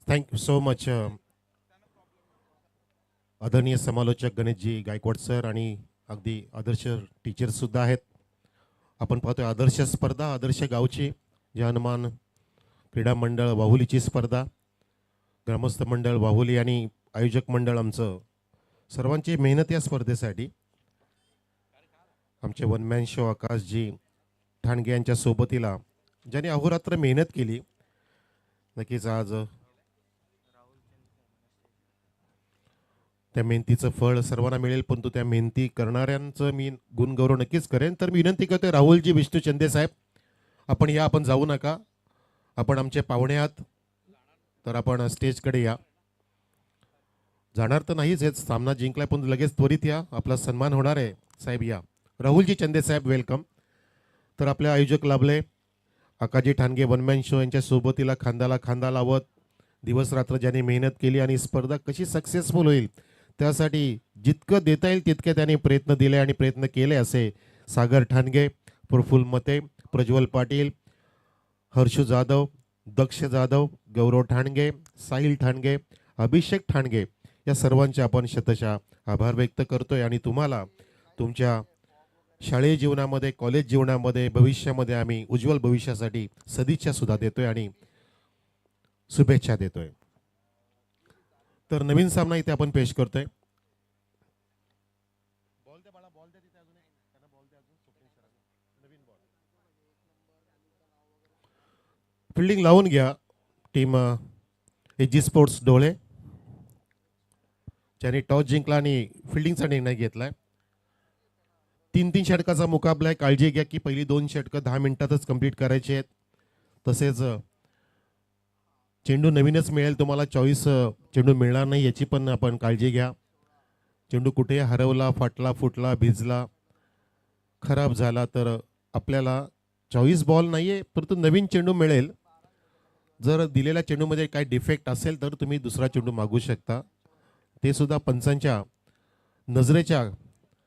Thank you so much आदरणीय समालोचक Ganeshji Gaikwad sir आणि अगदी आदर्श टीचर्ससुद्धा आहेत. आपण पाहतोय आदर्श स्पर्धा, आदर्श गावची जे हनुमान क्रीडा मंडळ वाहुलीची स्पर्धा, ग्रामस्थ मंडळ वाहुली आणि आयोजक मंडळ आमचं सर्वांची मेहनत या स्पर्धेसाठी. आमचे वन मॅन शो आकाशजी ठाणगे यांच्या सोबतीला ज्यांनी अहोरात्र मेहनत केली. नक्कीच आज त्या मेहनतीचं फळ सर्वांना मिळेल, परंतु त्या मेहनती करणाऱ्यांचं मी गुणगौरव नक्कीच करेन. तर मी विनंती करतोय राहुलजी विष्णू चंदे साहेब, आपण या, आपण जाऊ नका, आपण आमचे पाहुणे आहात, तर आपण स्टेजकडे या. जाणार तर नाहीच, हेच सामना जिंकलाय, पण लगेच त्वरित या, आपला सन्मान होणार आहे. साहेब या. राहुलजी चंदे साहेब वेलकम. तर आपले आयोजक लाभले आकाजी ठाणगे वनमॅन शो यांच्या सोबतीला खांद्याला खांदा लावत दिवस रात्र ज्यांनी मेहनत केली आणि स्पर्धा कशी सक्सेसफुल होईल त्यासाठी जितकं देता येईल तितके त्यांनी प्रयत्न दिले आणि प्रयत्न केले. असे सागर ठाणगे, प्रफुल्ल मते, प्रज्वल पाटील, हर्षू जाधव, दक्ष जाधव, गौरव ठाणगे, साहिल ठाणगे, अभिषेक ठाणगे या सर्वांचे आपण शतशः आभार व्यक्त करतोय. आणि तुम्हाला तुमच्या शालेय जीवनामध्ये, कॉलेज जीवनामध्ये, भविष्यामध्ये आम्ही उज्ज्वल भविष्यासाठी सदिच्छा सुद्धा देतोय आणि शुभेच्छा देतोय. तर नवीन सामना इथे आपण पेश करतोय. फिल्डिंग लावून घ्या टीम एजी स्पोर्ट्स डोळे, ज्यांनी टॉस जिंकला आणि फिल्डिंगचा निर्णय घेतलाय. 3-3 षटकाचा मुकाबला आहे. काळजी घ्या की पहिली 2 षटकं 10 मिनिटातच कंप्लीट करायची आहेत. तसेच चेंडू नवीनच मिळेल तुम्हाला, 24 चेंडू मिळणार नाही याची पण आपण काळजी घ्या. चेंडू कुठे हरवला, फाटला, फुटला, भिजला, खराब झाला तर आपल्याला 24 बॉल नाही आहे, परंतु नवीन चेंडू मिळेल. जर दिलेल्या चेंडूमध्ये काही डिफेक्ट असेल तर तुम्ही दुसरा चेंडू मागू शकता. ते सुद्धा पंचांच्या नजरेच्या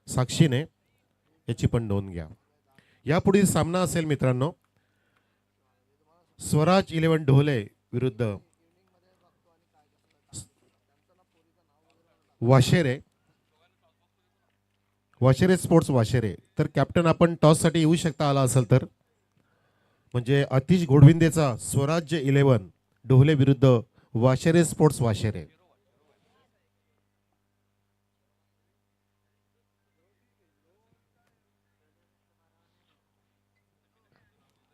साक्षीने याची पण नोंद घ्या. यापुढील सामना असेल मित्रांनो, स्वराज 11 ढोले विरुद्ध वाशेरे, वाशेरे स्पोर्ट्स वाशेरे. तर कॅप्टन आपण टॉससाठी येऊ शकता आला असेल तर, म्हणजे अतिश घोडविंदेचा स्वराज्य 11 ढोले विरुद्ध वाशेरे स्पोर्ट्स वाशेरे.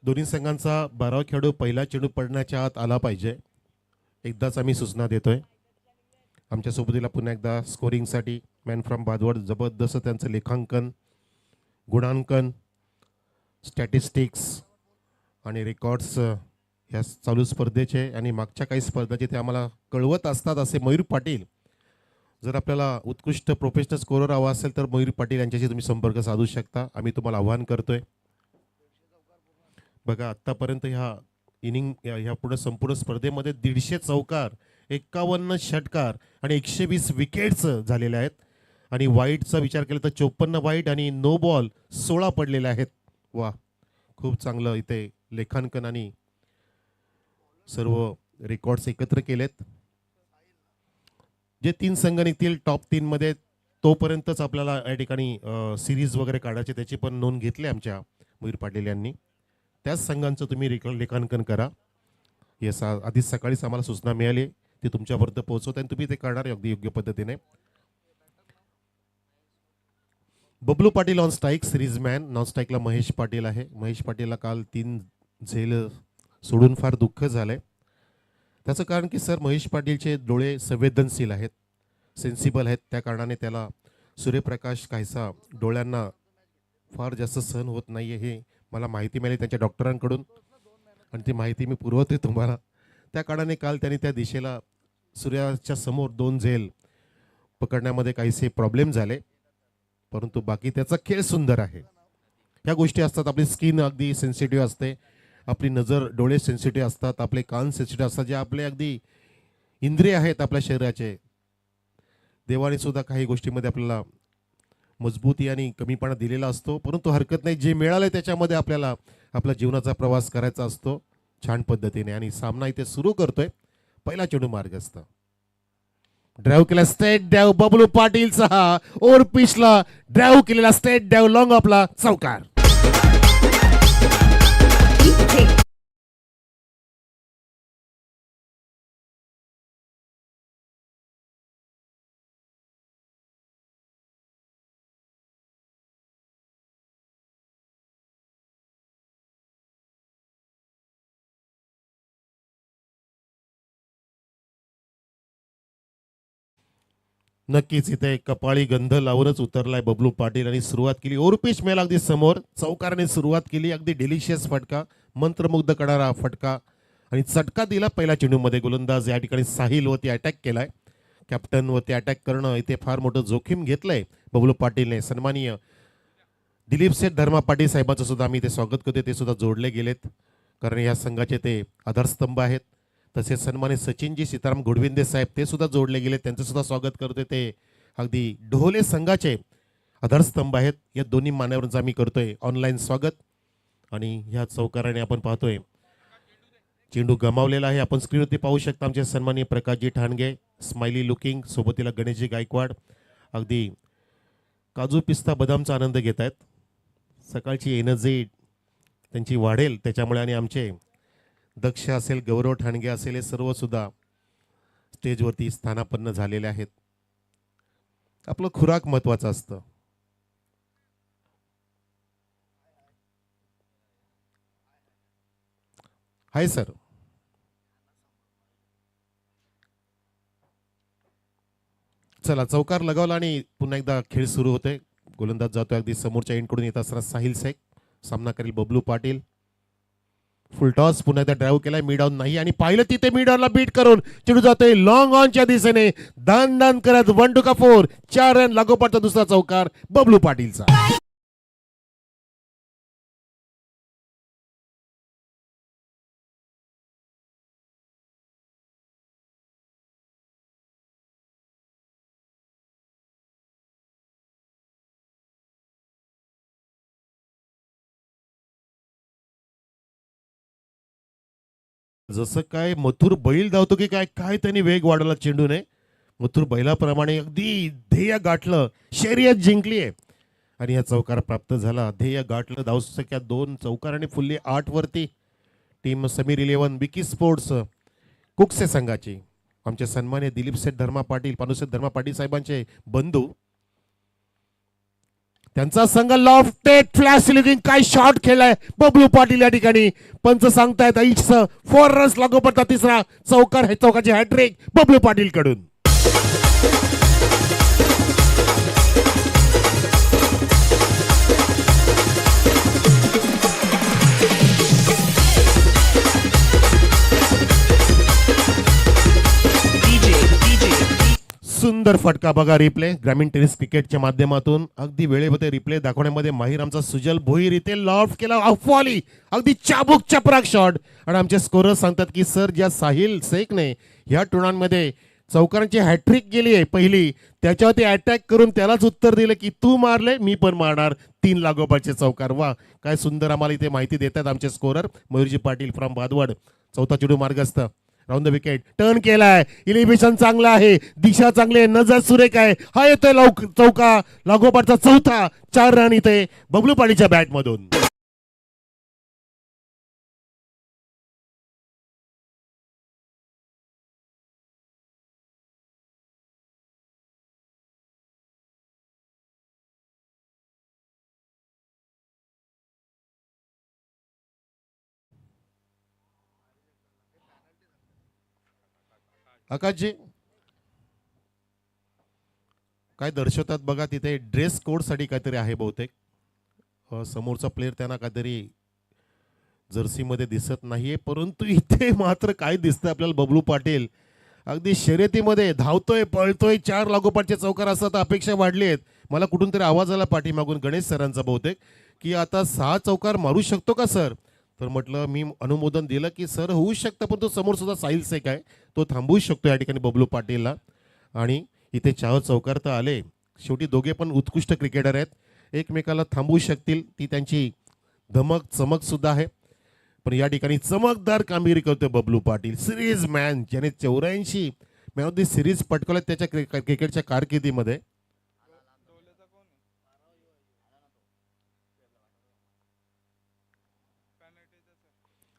दोन्ही संघांचा 12 खेळाडू पहिला चेंडू पडण्याच्या आत आला पाहिजे. एकदाच आम्ही सूचना देतोय. आमच्या सोबतीला पुन्हा एकदा स्कोरिंगसाठी मॅन फ्रॉम बादवड, जबरदस्त त्यांचं लेखांकन, गुणांकन, स्टॅटिस्टिक्स आणि रेकॉर्ड्स ह्या चालू स्पर्धेचे आणि मागच्या काही स्पर्धाचे ते आम्हाला कळवत असतात, असे मयूर पाटील. जर आपल्याला उत्कृष्ट प्रोफेशनल स्कोरर हवा असेल तर मयूर पाटील यांच्याशी तुम्ही संपर्क साधू शकता. आम्ही तुम्हाला आव्हान करतोय. बघा आत्तापर्यंत ह्या इनिंग ह्या पुढे संपूर्ण स्पर्धेमध्ये 150 चौकार, 51 षटकार आणि 120 विकेट्स झालेल्या आहेत. आणि वाईटचा विचार केला तर 54 वाईट आणि नो बॉल 16 पडलेले आहेत. वा, खूप चांगलं इथे लेखांकन आणि सर्व रेकॉर्ड्स एकत्र केलेत. जे 3 संघ निघतील टॉप 3 मध्ये तोपर्यंतच आपल्याला या ठिकाणी सिरीज वगैरे काढायचे, त्याची पण नोंद घेतली आमच्या मयूर पाटील यांनी. त्याच संघांचं तुम्ही लेखांकन करा. येस, आधीच सकाळीच आम्हाला सूचना मिळाली, ती तुमच्यापर्यंत पोहोचवत आणि तुम्ही ते करणार अगदी योग्य पद्धतीने. Bablu Patil on strike, series man. Non स्ट्राईकला महेश पाटील आहे. महेश पाटीलला काल 3 झेल सोडून फार दुःख झालंय. त्याचं कारण की सर महेश पाटीलचे डोळे संवेदनशील आहेत, सेन्सिबल आहेत. त्या कारणाने त्याला सूर्यप्रकाश काहीसा डोळ्यांना फार जास्त सहन होत नाही आहे, हे मला माहिती मिळाली त्यांच्या डॉक्टरांकडून आणि ती माहिती मी पुरवते तुम्हाला. त्या कारणाने काल त्यांनी त्या दिशेला सूर्याच्या समोर 2 झेल पकडण्यामध्ये काहीसे प्रॉब्लेम झाले, परंतु बाकी त्याचा खेळ सुंदर आहे. ह्या गोष्टी असतात. आपली स्किन अगदी सेन्सिटिव्ह असते, आपली नजर, डोळे सेन्सिटिव्ह असतात, आपले कान सेन्सिटिव्ह असतात, जे आपले अगदी इंद्रिय आहेत आपल्या शरीराचे. देवाने सुद्धा काही गोष्टीमध्ये आपल्याला मजबूती आणि कमीपणा दिलेला असतो, परंतु हरकत नाही, जे मिळालं त्याच्यामध्ये आपल्याला आपला जीवनाचा प्रवास करायचा असतो छान पद्धतीने. आणि सामना इथे सुरू करतोय. पहिला चेंडू मार्गस्थ. ड्राईव्ह केला स्टेट ड्राईव्ह बबलू पाटीलचा हा ओव्हर पिचला ड्राईव्ह केलेला स्टेट ड्राईव्ह लॉंग आपला चौकार. नक्कीच इथे कपाळी गंध लावूनच उतरलाय बबलू पाटील आणि सुरुवात केली. ओव्हर पिच मेल अगदी समोर चौकाराने सुरुवात केली. अगदी डेलिशियस फटका, मंत्रमुग्ध करणारा फटका आणि चटका दिला पहिल्या चेंडूमध्ये. गोलंदाज या ठिकाणी साहिल वरती अटॅक केलाय. कॅप्टन वरती अटॅक करणं इथे फार मोठं जोखीम घेतलंय बबलू पाटीलने. सन्माननीय दिलीप सेठ धर्मा पाटील साहेबांचं सुद्धा आम्ही इथे स्वागत करतो. ते सुद्धा जोडले गेलेत कारण या संघाचे ते आधारस्तंभ आहेत. तसेच सन्मानित सचिनजी सीताराम घोडविंदे साहेब ते सुद्धा जोडले गेले, त्यांचं सुद्धा स्वागत करतोय. ते अगदी ढोले संघाचे आधारस्तंभ आहेत. या दोन्ही मान्यवरांचं आम्ही करतोय ऑनलाईन स्वागत. आणि ह्या चौकाराने आपण पाहतोय चेंडू गमावलेला आहे. आपण स्क्रीनवरती पाहू शकता आमचे सन्माननीय प्रकाशजी ठाणगे स्माइली लुकिंग, सोबतीला गणेशजी गायकवाड अगदी काजू पिस्ता बदामचा आनंद घेत आहेत. सकाळची एनर्जी त्यांची वाढेल त्याच्यामुळे. आणि आमचे दक्ष असेल, गौरव ठाणगे असेल, हे सर्व सुद्धा स्टेजवरती स्थानापन्न झालेले आहेत. आपलं खुराक महत्वाचं असतं. Hi sir. चला चौकार लगावला आणि पुन्हा एकदा खेळ सुरू होते. गोलंदाज जातोय अगदी समोरच्या एंडकडून येत असताना साहिल शेख. सामना करेल बबलू पाटील. फुल टॉस पुन्हा एकदा ड्राईव्ह केलाय. मिड ऑन नाही आणि पाहिलं तिथे मिड ऑनला बीट करून चेंडू जातोय लॉंग ऑनच्या दिशेने. दान दान करत 1 का 4 4 रन लागोपाठचा दुसरा चौकार बबलू पाटीलचा. जसं काय मथुर बैल धावतो की काय काय त्यांनी वेग वाढवला चेंडूने. मथुर बैलाप्रमाणे अगदी ध्येय गाठलं, शर्यत जिंकली आहे आणि या चौकार प्राप्त झाला. ध्येय गाठलं. धावसंख्या 2 चौकार आणि फुल्ली 8 वरती. टीम समीर 11 विकी स्पोर्ट्स कुकसे संघाची आमचे सन्मान्य दिलीप सेठ धर्मा पाटील, पानुसेठ धर्मा पाटील साहेबांचे बंधू. त्यांचा संघ लॉफ्टेड फ्लॅश लुकिंग काय शॉट खेळलाय बबलू पाटील या ठिकाणी. पंच सांगतायत 4 रन्स लागोपाठचा तिसरा चौकार. हे चौकाची हॅट्रिक बबलू पाटील कडून. सुंदर फटका बघा. रिप्ले ग्रामीण टेनिस क्रिकेटच्या माध्यमातून अगदी वेळेमध्ये रिप्ले दाखवण्यामध्ये माहीर आमचा सुजल भोईर. इथे लॉफ्ट केला अफवाली अगदी चाबूक चपराक शॉट. आणि आमचे स्कोरर सांगतात की सर ज्या साहिल शेखने ह्या टुर्नामेंटमध्ये चौकारांची हॅट्रिक गेली आहे पहिली, त्याच्यावरती अटॅक करून त्यालाच उत्तर दिलं की तू मारले मी पण मारणार. 3 लागोपाठचे चौकार. वा काय सुंदर आम्हाला इथे माहिती देतात आमचे स्कोरर मयूरजी पाटील फ्रॉम बादवड. चौथा चेंडू मार्गस्थ. राऊंड द विकेट टर्न केलाय. इलिव्हेशन चांगलं आहे, दिशा चांगली आहे, नजर सुरेख आहे. हा येतोय चौका लागोपाठचा चौथा. 4 रन इथे बबलू पाटीलच्या बॅट मधून. आकाशजी काय दर्शवतात बघा. तिथे ड्रेस कोड साठी काहीतरी आहे बहुतेक. समोरचा प्लेअर त्यांना काहीतरी जर्सीमध्ये दिसत नाहीये, परंतु इथे मात्र काय दिसतंय आपल्याला बबलू पाटील अगदी शर्यतीमध्ये धावतोय, पळतोय. 4 लागोपाठचे चौकार असतात अपेक्षा वाढली आहेत. मला कुठून तरी आवाज आला पाठीमागून गणेश सरांचा बहुतेक की आता 6 चौकार मारू शकतो का सर. तर म्हटलं मी अनुमोदन दिलं की सर होऊ शकतं, पण तो समोर सुद्धा साहिल शेख आहे, तो थांबवू शकतो या ठिकाणी बबलू पाटीलला. आणि इथे 4 चौकार तर आले. शेवटी दोघे पण उत्कृष्ट क्रिकेटर आहेत, एकमेकाला थांबवू शकतील ती त्यांची धमक चमक सुद्धा आहे. पण या ठिकाणी चमकदार कामगिरी करतोय बबलू पाटील, सिरीज मॅन, ज्याने 84 मॅन ऑफ द सिरीज पटकवल्या त्याच्या क्रिकेटच्या कारकिर्दीमध्ये.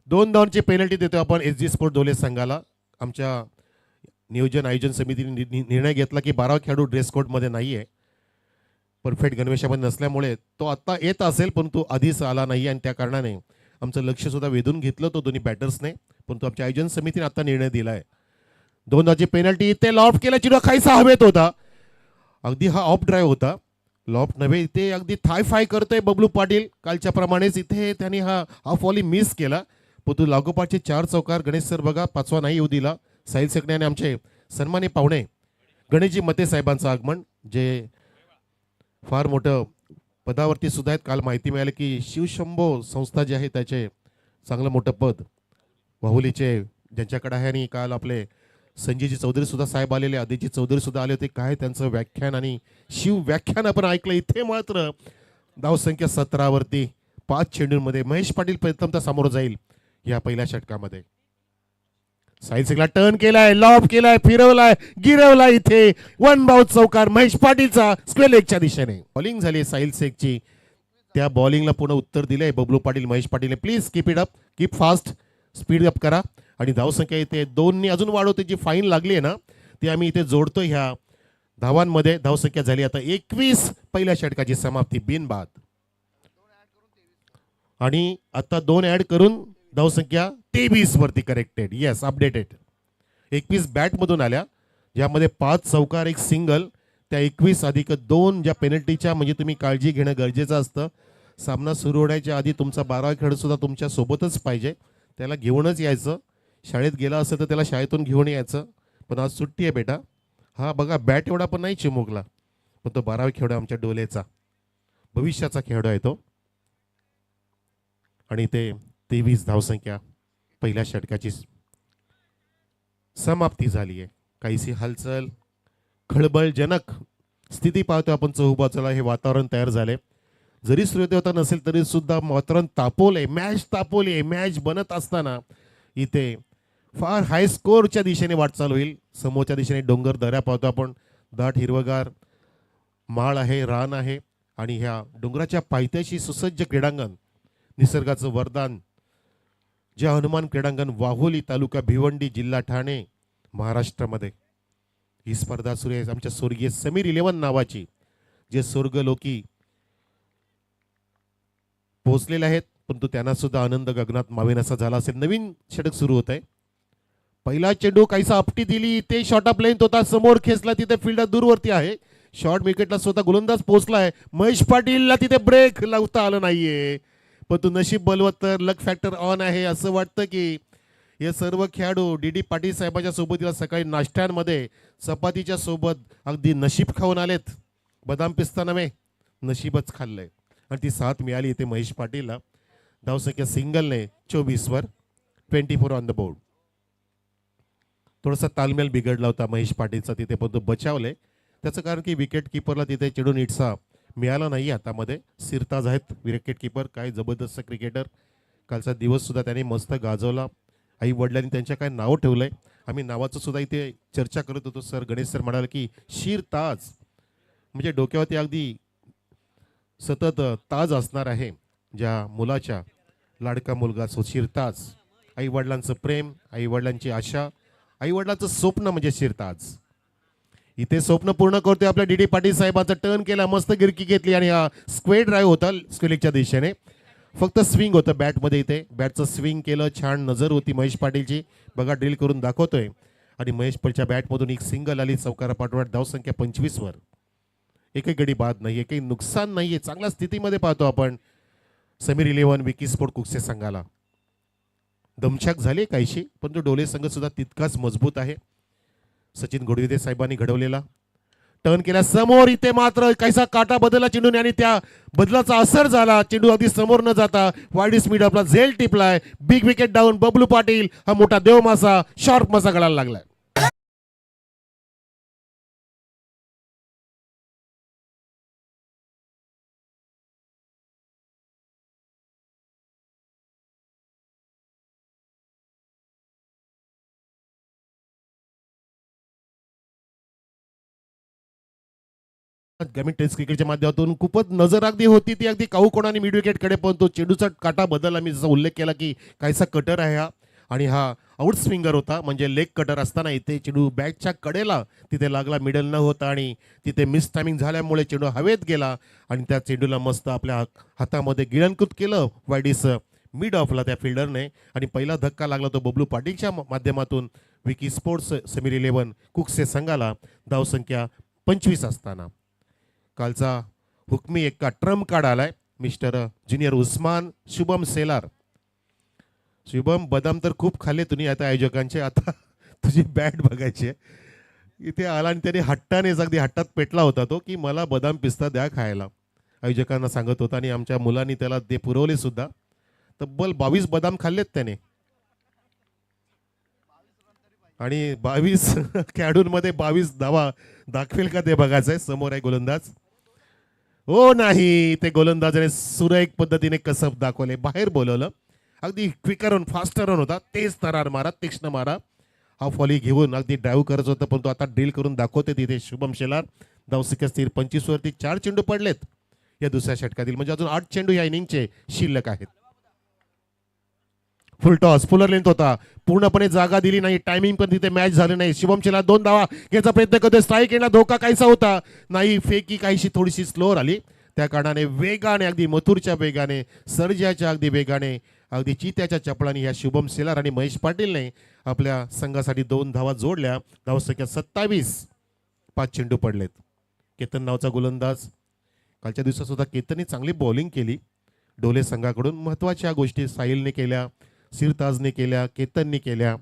2 धावांची पेनल्टी देतो आपण एस जी स्पोर्ट धोले संघाला. आमच्या नियोजन आयोजन समितीने निर्णय घेतला की 12 खेळाडू ड्रेस कोडमध्ये नाही आहे, परफेक्ट गणवेशामध्ये नसल्यामुळे तो आता येत असेल पण तो आधीच आला नाही आणि त्या कारणाने आमचं लक्ष सुद्धा वेधून घेतलं तो दोन्ही बॅटर्सने, पण तो आमच्या आयोजन समितीने आता निर्णय दिला आहे. 2 धावांची पेनल्टी, ते लॉफ्ट केला, चिडू काहीसा हवेत होता, अगदी हा ऑफ ड्राईव्ह होता, लॉफ्ट नव्हे, इथे अगदी थाय फाय करतोय बबलू पाटील. कालच्या प्रमाणेच इथे त्यांनी हा हाफ वॉली मिस केला, पण तो लागोपाठचे 4 चौकार गणेश सर बघा, 5वा नाही येऊ दिला. साहिल सेकण्याने आमचे सन्मानी पाहुणे गणेशजी मते साहेबांचं आगमन, जे फार मोठं पदावरती सुद्धा आहेत. काल माहिती मिळाली की शिवशंभो संस्था जी आहे त्याचे चांगलं मोठं पद वाहुलीचे ज्यांच्याकडे आहे, आणि काल आपले संजयजी चौधरी सुद्धा साहेब आलेले, आदिजी चौधरी सुद्धा आले होते. काय त्यांचं व्याख्यान आणि शिव व्याख्यान आपण ऐकलं. इथे मात्र धावसंख्या 17 वरती 5 चेंडूंमध्ये महेश पाटील प्रथमतः समोर जाईल या पहिल्या षटकामध्ये. साहिल सिंगला टर्न केलाय, लॉब केलाय, फिरवलाय, गिरवलाय, इथे 1 बाउट चौकार महेश पाटीलचा स्क्वेअर लेगच्या दिशेने. बॉलिंग झाली साहिल शेखची, त्या बॉलिंगला पुन्हा उत्तर दिलंय Bablu Patil. Mahesh Patil please keep it up, keep fast, speed up करा. आणि धावसंख्या इथे 2 अजून वाढवते, जी फाईन लागली आहे ना ती आम्ही इथे जोडतो ह्या धावांमध्ये. धावसंख्या झाली आता 21, पहिल्या षटकाची समाप्ती बिनबाद. आणि आता 2 ऍड करून धावसंख्या 23 वरती करेक्टेड, येस अपडेटेड. 21 बॅटमधून आल्या, ज्यामध्ये 5 चौकार 1 सिंगल, त्या 21 अधिक 2 ज्या पेनल्टीच्या, म्हणजे तुम्ही काळजी घेणं गरजेचं असतं. सामना सुरू होण्याच्या आधी तुमचा 12 खेळ सुद्धा तुमच्या सोबतच पाहिजे, त्याला घेऊनच यायचं. शाळेत गेला असेल तर त्याला शाळेतून घेऊन यायचं, पण आज सुट्टी आहे बेटा. हा बघा बॅट एवढा पण नाही चिमुकला, पण तो 12 खेळाडू आमच्या डोलेचा भविष्याचा खेळाडू आहे तो. आणि ते 23 धावसंख्या पहिल्या षटकाची समाप्ती झाली आहे. काहीशी हालचाल खळबळजनक स्थिती पाहतो आपण चौबाजूला, हे वातावरण तयार झाले. जरी सूर्योदय नसेल तरी सुद्धा वातावरण तापवले, मॅच तापवली. मॅच बनत असताना इथे फार हाय स्कोरच्या दिशेने वाटचाल होईल. समोरच्या दिशेने डोंगर दऱ्या पाहतो आपण, दाट हिरवगार माळ आहे, रान आहे, आणि ह्या डोंगराच्या पायथ्याशी सुसज्ज क्रीडांगण, निसर्गाचं वरदान जे हनुमान क्रीडांगण, वाघोली, तालुका भिवंडी, जिल्हा ठाणे, महाराष्ट्रामध्ये ही स्पर्धा सुरू आहे. आमच्या स्वर्गीय समीर 11 नावाची जे स्वर्गलोकी पोहोचलेले आहेत, परंतु त्यांना सुद्धा आनंद गगनात मावेनासा झाला असेल. नवीन षटक सुरू होत आहे. पहिला चेंडू काहीसा आपटी दिली, ते शॉर्ट ऑफ लेंथ होता, समोर खेचला, तिथे फिल्डर दूरवरती आहे. शॉर्ट विकेटला स्वतः गोलंदाज पोहोचलाय. महेश पाटीलला तिथे ब्रेक लावता आलं नाहीये, पण तू नशीब बलवत्तर, लक फॅक्टर ऑन आहे. असं वाटतं की हे सर्व खेळाडू डी पाटील साहेबांच्या सोबतीला सकाळी नाश्त्यांमध्ये चपातीच्या सोबत अगदी नशीब खाऊन आलेत. बदाम पिस्ता नव्हे, नशीबच खाल्लंय, आणि ती साथ मिळाली इथे महेश पाटीलला. धावसंख्या सिंगलने 24 वर, 24 ऑन द बोर्ड. थोडासा तालमेल बिघडला होता महेश पाटीलचा तिथे, पण तो बचावले. त्याचं कारण की विकेट किपरला तिथे चेंडू नीटसा मिळाला नाही हातामध्ये. सिरताज आहेत विकेट किपर, काय जबरदस्त क्रिकेटर. कालचा दिवस सुद्धा त्यांनी मस्त गाजवला. आई वडिलांनी त्यांच्या काय नाव ठेवलंय, आम्ही नावाचं सुद्धा इथे चर्चा करत होतो. सर गणेश सर म्हणाले की शिरताज म्हणजे डोक्यावरती अगदी सतत ताज असणार आहे ज्या मुलाच्या, लाडका मुलगा सो शिरताज. आई वडिलांचं प्रेम, आई वडिलांची आशा, आई वडिलांचं स्वप्न म्हणजे शिरताज. इथे स्वप्न पूर्ण करतोय आपल्या डी पाटील साहेबांचा. टर्न केला, मस्त गिरकी घेतली, आणि हा स्क्वेअर ड्राईव्ह होता स्क्वेअरच्या दिशेने. फक्त स्विंग होतं बॅटमध्ये, इथे बॅटचं स्विंग केलं, छान नजर होती महेश पाटीलची. बघा ड्रिल करून दाखवतोय. आणि महेश पाटीलच्या बॅटमधून एक सिंगल आली, चौकारा पाठोपाठ धावसंख्या 25 वर. एकही गडी बाद नाही, एकही नुकसान नाहीये, चांगल्या स्थितीमध्ये पाहतो आपण समीर 11 विकी स्पोर्ट कुकसे संघाला. दमछाक झाली काहीशी, पण तो डोले संघ सुद्धा तितकाच मजबूत आहे. सचिन घोडविदे साहेबांनी घडवलेला. टर्न केला समोर, इथे मात्र काहीसा काटा बदलला चेंडूने, आणि त्या बदलाचा असर झाला. चेंडू अगदी समोर न जाता वाईड स्पीड आपला झेल टिपलाय. Big wicket down. Bablu Patil हा मोठा देव मासा, शॉर्प मासा गळायला लागलाय. ग्रामीण टेस्ट क्रिकेटच्या माध्यमातून खूपच नजर अगदी होती ती अगदी काऊ कोणाने मिड विकेटकडे, पण तो चेंडूचा काटा बदलला. मी जसा उल्लेख केला की काहीसा कटर आहे हा, आणि हा आउट स्विंगर होता, म्हणजे लेग कटर असताना इथे चेंडू बॅटच्या कडेला तिथे लागला, मिडल न होता, आणि तिथे मिस टायमिंग झाल्यामुळे चेंडू हवेत गेला आणि त्या चेंडूला मस्त आपल्या हातामध्ये गिळंकृत केलं वायडीस मिड ऑफला त्या फिल्डरने. आणि पहिला धक्का लागला तो बबलू पाटीलच्या माध्यमातून विकी स्पोर्ट्स समीर 11 कुकसे संघाला, धावसंख्या 25 असताना. कालचा हुकमी एक्का ट्रम्प कार्ड आलाय मिस्टर ज्युनियर उस्मान शुभम सेलार. शुभम, बदाम तर खूप खाल्ले तुम्ही आता आयोजकांचे, आता तुझी बॅट बघायची आहे. इथे आला आणि त्याने हट्टानेच अगदी हट्टात पेटला होता तो की मला बदाम पिस्ता द्या खायला, आयोजकांना सांगत होता, आणि आमच्या मुलांनी त्याला ते पुरवले सुद्धा. तब्बल 22 बदाम खाल्लेत त्याने, आणि 22 खेळाडूंमध्ये 22 धावा दाखवेल का ते बघायचंय. समोर आहे गोलंदाज. हो नाही, ते गोलंदाजाने सुरेख पद्धतीने कसब दाखवले, बाहेर बोलवलं. अगदी क्विकर रन, फास्टर रन होता, तेज तरार मारा, तीक्ष्ण मारा. हा फॉली घेऊन अगदी ड्राईव्ह करत होतं, पण तो आता ड्रिल करून दाखवते तिथे शुभम शेलार. धावसंख्या स्थिर 25 वरती 4 चेंडू पडलेत या दुसऱ्या षटकातील, म्हणजे अजून 8 चेंडू या इनिंगचे शिल्लक आहेत. फुल टॉस, फुलर लेंथ होता, पूर्णपणे जागा दिली नाही, टायमिंग पण तिथे मॅच झालं नाही. शुभम शेलार 2 धावा घ्यायचा प्रयत्न करतोय, स्ट्राईक येण्याचा धोका काहीसा होता नाही, फेकी काहीशी थोडीशी स्लोअर आली, त्या कारणाने वेगाने, अगदी मथुरच्या वेगाने, सर्जाच्या अगदी वेगाने, अगदी चित्याच्या चपळाने ह्या शुभम शेलार आणि महेश पाटीलने आपल्या संघासाठी 2 धावा जोडल्या. धावसंख्या 27, 5 चेंडू पडलेत. केतन नावचा गोलंदाज, कालच्या दिवसात सुद्धा केतनने चांगली बॉलिंग केली डोले संघाकडून. महत्त्वाच्या गोष्टी साहिलने केल्या, सिरताजने केल्या, केतनने केल्या,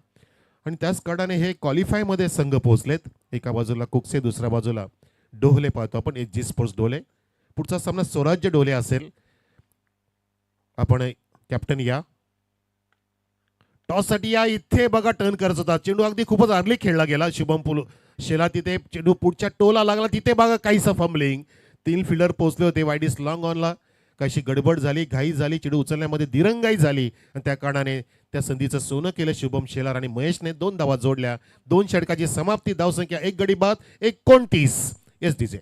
आणि त्याच कारणाने हे क्वालिफायमध्ये संघ पोहोचलेत. एका बाजूला कुकसे, दुसऱ्या बाजूला डोहले पाहतो आपण, एच जी स्पोर्ट्स डोले. पुढचा सामना स्वराज्य डोले असेल. आपण कॅप्टन या टॉससाठी या. इथे बघा टर्न करत होता, चेंडू अगदी खूपच अर्ली खेळला गेला. शुभम शेला तिथे चेंडू पुढच्या टोला लागला, तिथे बघा काहीसं फंबलिंग. 3 फिल्डर पोहोचले होते वाईडीस लॉंग ऑनला, काहीशी गडबड झाली, घाई झाली, चेंडू उचलण्यामध्ये दिरंगाई झाली, आणि त्या कारणाने त्या संधीचं सोनं केलं शुभम शेलार, आणि महेशने 2 धावा जोडल्या. 2 षटकाची समाप्ती. धावसंख्या 1 गडी बाद 29. एस डीजे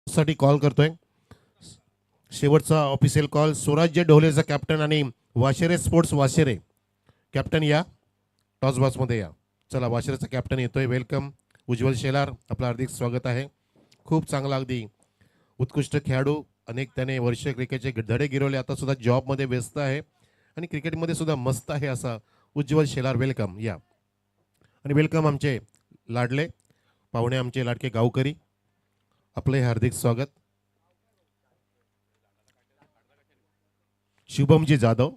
साठी कॉल करतोय. शेवटचा ऑफिशियल कॉल स्वराज्य ढोलेचा कॅप्टन आणि वाशेरे स्पोर्ट्स वाशेरे. कॅप्टन या, टॉस बॉक्समध्ये या. चला, वाशेरेचा कॅप्टन येतोय. वेलकम उज्ज्वल शेलार, आपलं हार्दिक स्वागत आहे. खूप चांगला, अगदी उत्कृष्ट खेळाडू, अनेक त्याने वर्ष क्रिकेटचे धडे गिरवले, आता सुद्धा जॉबमध्ये व्यस्त आहे आणि क्रिकेटमध्ये सुद्धा मस्त आहे असा उज्ज्वल शेलार. वेलकम या. आणि वेलकम आमचे लाडले पाहुणे, आमचे लाडके गावकरी, आपले हार्दिक स्वागत. शुभमजी जाधव,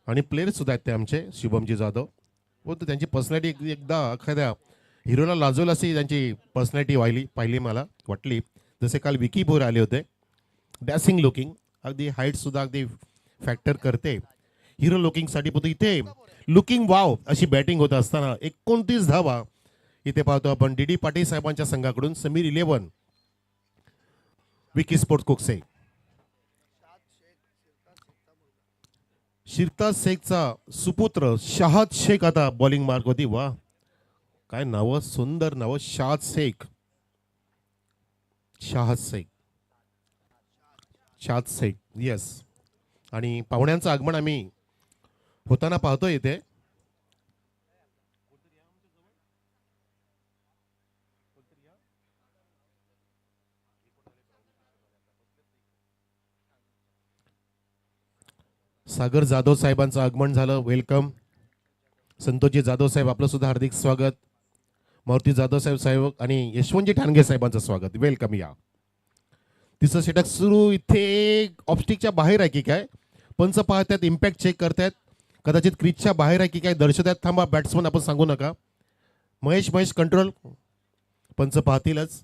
आणि प्लेयर सुद्धा आहेत ते आमचे शुभमजी जाधव. व त्यांची पर्सनॅलिटी एकदा एखाद्या हिरोला लाजवल अशी त्यांची पर्सनॅलिटी पाहिली मला वाटली. जसे काल विकी भोर आले होते, डॅसिंग लुकिंग, अगदी हाईट सुद्धा अगदी फॅक्टर करते हिरो लुकिंगसाठी. पण इथे लुकिंग वाव अशी बॅटिंग होत असताना 29 धावा इथे पाहतो आपण डी डी पाटील साहेबांच्या संघाकडून. समीर 11 विकी स्पोर्ट्स कुकसे. शिरताज शेखचा सुपुत्र शाहद शेख आता बॉलिंग मार्क होती. वा, काय नाव, सुंदर नाव. शाहद शेख, शाहद शेख, शाहद शेख, येस. आणि पाहुण्यांचं आगमन आम्ही होताना पाहतोय इथे. सागर जाधव साहेबांचं आगमन झालं. वेलकम. संतोषजी जाधव साहेब, आपलं सुद्धा हार्दिक स्वागत. मारुती जाधव साहेब आणि यशवंतजी ठाणगे साहेबांचं स्वागत. वेलकम या. तिसरं षटक सुरू. इथे ऑफस्टिकच्या बाहेर आहे की काय, पंच पाहतात, इम्पॅक्ट चेक करतात, कदाचित क्रीजच्या बाहेर आहे की काय दर्शवतात. थांबा, बॅट्समन आपण सांगू नका. महेश कंट्रोल, पंच पाहतीलच.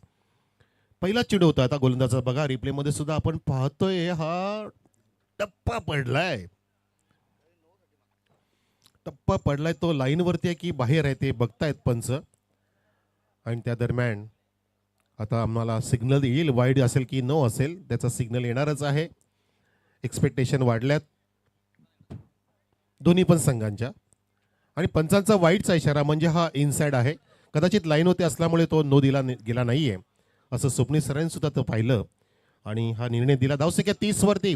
पहिलाच चेंडू होता आता गोलंदाजा बघा रिप्लेमध्ये सुद्धा आपण पाहतोय हा टप्पा पडलाय. टप्पा पडलाय तो लाईनवरती आहे की बाहेर आहे ते बघतायत पंच. आणि त्या दरम्यान आता आम्हाला सिग्नल येईल वाईड असेल की नो असेल त्याचा सिग्नल येणारच आहे. एक्सपेक्टेशन वाढल्यात दोन्ही पण संघांच्या. आणि पंचांचा वाईटचा इशारा म्हणजे हा इनसाइड आहे. कदाचित लाईन होते असल्यामुळे तो नो दिला गेला नाहीये असं स्वप्नील सरांनी सुद्धा तो पाहिलं आणि हा निर्णय दिला. धावसंख्या 30 वरती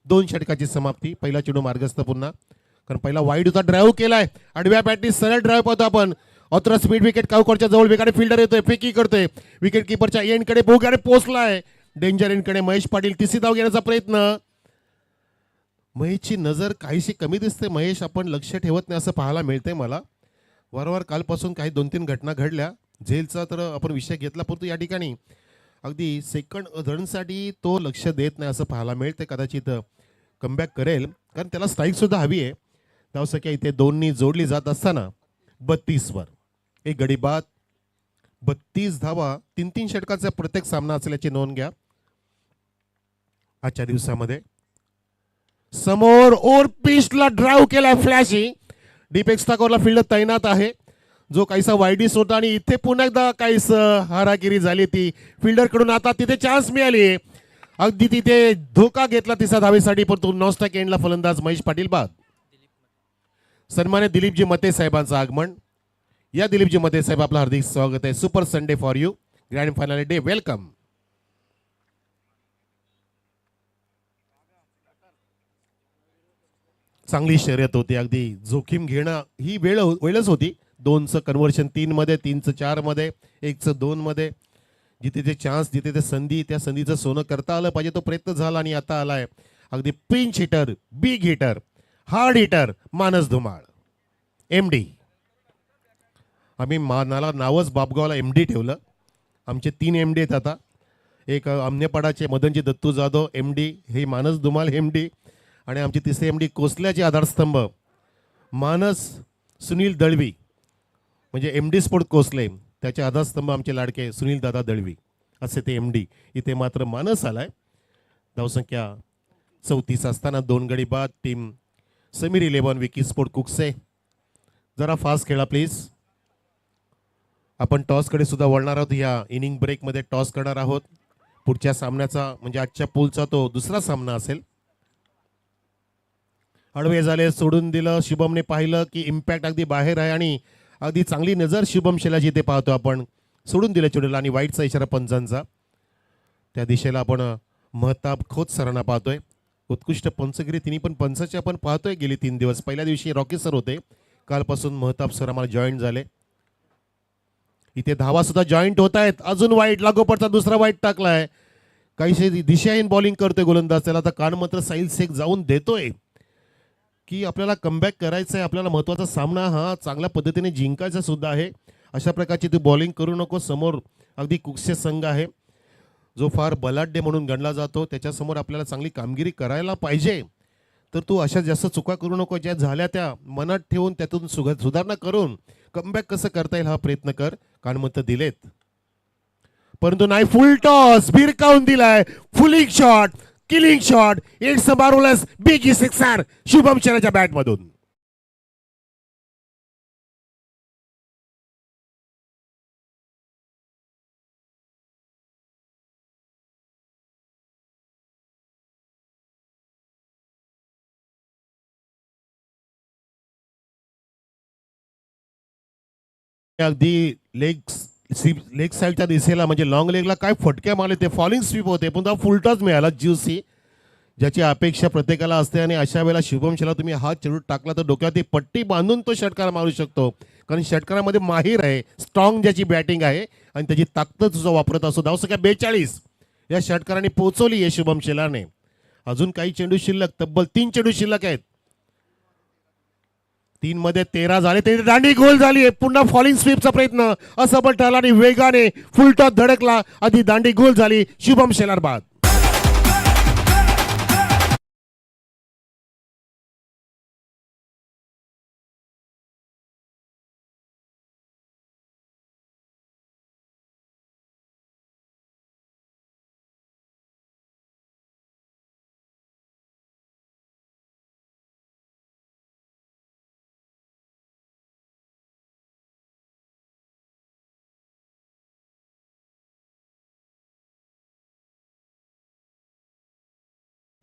2 षटकाची समाप्ती. पहिला चेंडू मार्गस्थ पुन्हा कारण पहिला वाईड होता ड्राईव्ह केलाय आडव्या बॅटनी सरळ ड्राईव्ह पाहतो आपण. ऑथरा स्पीड विकेट काउकरच्या जवळ विकेट फिल्डर येतोय फेकी करतोय विकेट किपरच्या एंडकडे बोगाडे पोहोचलाय. डेंजर एंडकडे महेश पाटील तिसरी धाव घेण्याचा प्रयत्न. महेशची नजर काहीशी कमी दिसते. महेश आपण लक्ष ठेवत नाही असं पाहायला मिळतंय मला. वारंवार कालपासून काही 2-3 घटना घडल्या. झेलचा तर आपण विषय घेतला परंतु या ठिकाणी अगदी सेकंड रनसाठी तो लक्ष देत नाही असं पाहायला मिळते. कदाचित कमबॅक करेल कारण त्याला स्ट्राईक सुद्धा हवी आहे. धावसंख्या इथे 2नी जोडली जात असताना 32 वर एक गडी बाद 32 धावा 3-3 षटकाचा प्रत्येक सामना असल्याची नोंद घ्या आजच्या दिवसामध्ये. समोर ओर पिचला ड्राईव्ह केलाय फ्लॅशिंग डीप एक्स्ट्रा कव्हरला फिल्डर तैनात आहे जो काहीसा वाईडीस होता आणि इथे पुन्हा एकदा काहीस हारागिरी झाली ती फिल्डर कडून. आता तिथे चान्स मिळाली अगदी तिथे धोका घेतला तिसऱ्या धावेसाठी परंतु नॉस्टॅक एंडला फलंदाज महेश पाटील बाद. सन्मान्य दिलीपजी मते साहेबांचं आगमन. या दिलीपजी मते साहेब आपलं हार्दिक स्वागत आहे. Super Sunday for you grand final day welcome. चांगली शर्यत होती अगदी जोखीम घेणं ही वेळच होती. 2चं कन्व्हर्शन 3 मध्ये 3चं 4 मध्ये 1चं 2 मध्ये जिथे ते चान्स जिथे ते संधी त्या संधीचं सोनं करता आलं पाहिजे तो प्रयत्न झाला आणि आता आलाय अगदी pinch hitter big hitter hard hitter Manas Dhumal MD. आम्ही मानाला नावच बापगावला MD ठेवलं. आमचे 3 MD आहेत आता. एक आमनेपाडाचे मदनजी दत्तू जाधव MD हे मानस धुमाळ MD आणि आमचे तिसरे MD कोसल्याचे आधारस्तंभ मानस सुनील दळवी म्हणजे MD स्पोर्ट कोसले त्याचे आधारस्तंभ आमचे लाडके सुनील दादा दळवी असे ते MD. इथे मात्र मानस आलाय. धावसंख्या 34 असताना 2 गडी बाद. टीम समीर 11 विकी स्पोर्ट कुकसे. जरा फास्ट खेळा प्लीज. आपण टॉसकडे सुद्धा वळणार आहोत. या इनिंग ब्रेकमध्ये टॉस करणार आहोत. पुढच्या सामन्याचा म्हणजे आजच्या पूलचा तो दुसरा सामना असेल. हळवे झाले सोडून दिलं. शुभमने पाहिलं की इम्पॅक्ट अगदी बाहेर आहे आणि अगदी चांगली नजर शुभम शेलाची ते पाहतो आपण. सोडून दिलं चेंडूला आणि वाईटचा इशारा पंचांचा. त्या दिशेला आपण महताब खोत सरांना पाहतोय. उत्कृष्ट पंचगिरी तिन्ही पण पंचाचे आपण पाहतोय गेली 3 दिवस. पहिल्या दिवशी रॉकी सर होते. कालपासून महताब सर आम्हाला जॉईन झाले. इथे धावा सुद्धा जॉईंट होत आहेत. अजून वाईट लागोपाठचा दुसरा वाईट टाकलाय. काहीशी दिशाहीन बॉलिंग करतोय गोलंदाज. त्याला आता कान मात्र साईल शेख जाऊन देतोय की आपल्याला कमबॅक करायचं आहे. आपल्याला महत्त्वाचा सामना हा चांगल्या पद्धतीने जिंकायचा सुद्धा आहे. अशा प्रकारची तू बॉलिंग करू नको. समोर अगदी कुकसे संघ आहे जो फार बलाढ्य म्हणून गणला जातो. त्याच्यासमोर आपल्याला चांगली कामगिरी करायला पाहिजे. तर तू अशा जास्त चुका करू नको. ज्या झाल्या त्या मनात ठेवून त्यातून सुधारणा करून कमबॅक कसं करता येईल हा प्रयत्न कर. कानमत दिलेत परंतु नाही. फुल टॉस भिरकावून दिलाय. Pulling shot killing shot it's marvellous big sixer Shubham शेलाच्या बॅटमधून. अगदी लेग साईडच्या दिशेला म्हणजे लॉंग लेगला काय फटके मारले ते फॉलिंग स्वीप होते पुन्हा फुलटॉस मिळाला ज्युसी ज्याची अपेक्षा प्रत्येकाला असते. आणि अशा वेळेला शुभम शेला तुम्ही हात चेडू टाकला तर डोक्यावरती पट्टी बांधून तो षटकार मारू शकतो कारण षटकारामध्ये माहीर आहे. स्ट्रॉंग ज्याची बॅटिंग आहे आणि त्याची ताकद जो वापरत असतो. धावसंख्या 42 या षटकाराने पोहोचवली आहे शुभम शेलाने. अजून काही चेंडू शिल्लक तब्बल 3 चेंडू शिल्लक आहेत. 3 मध्ये 13 झाले. ते दांडी गोल झाली आहे. पुन्हा फॉलिंग स्वीपचा प्रयत्न असफल ठरला आणि वेगाने फुलटॉस धडकला. आधी दांडी गोल झाली. शुभम शेलार बाद.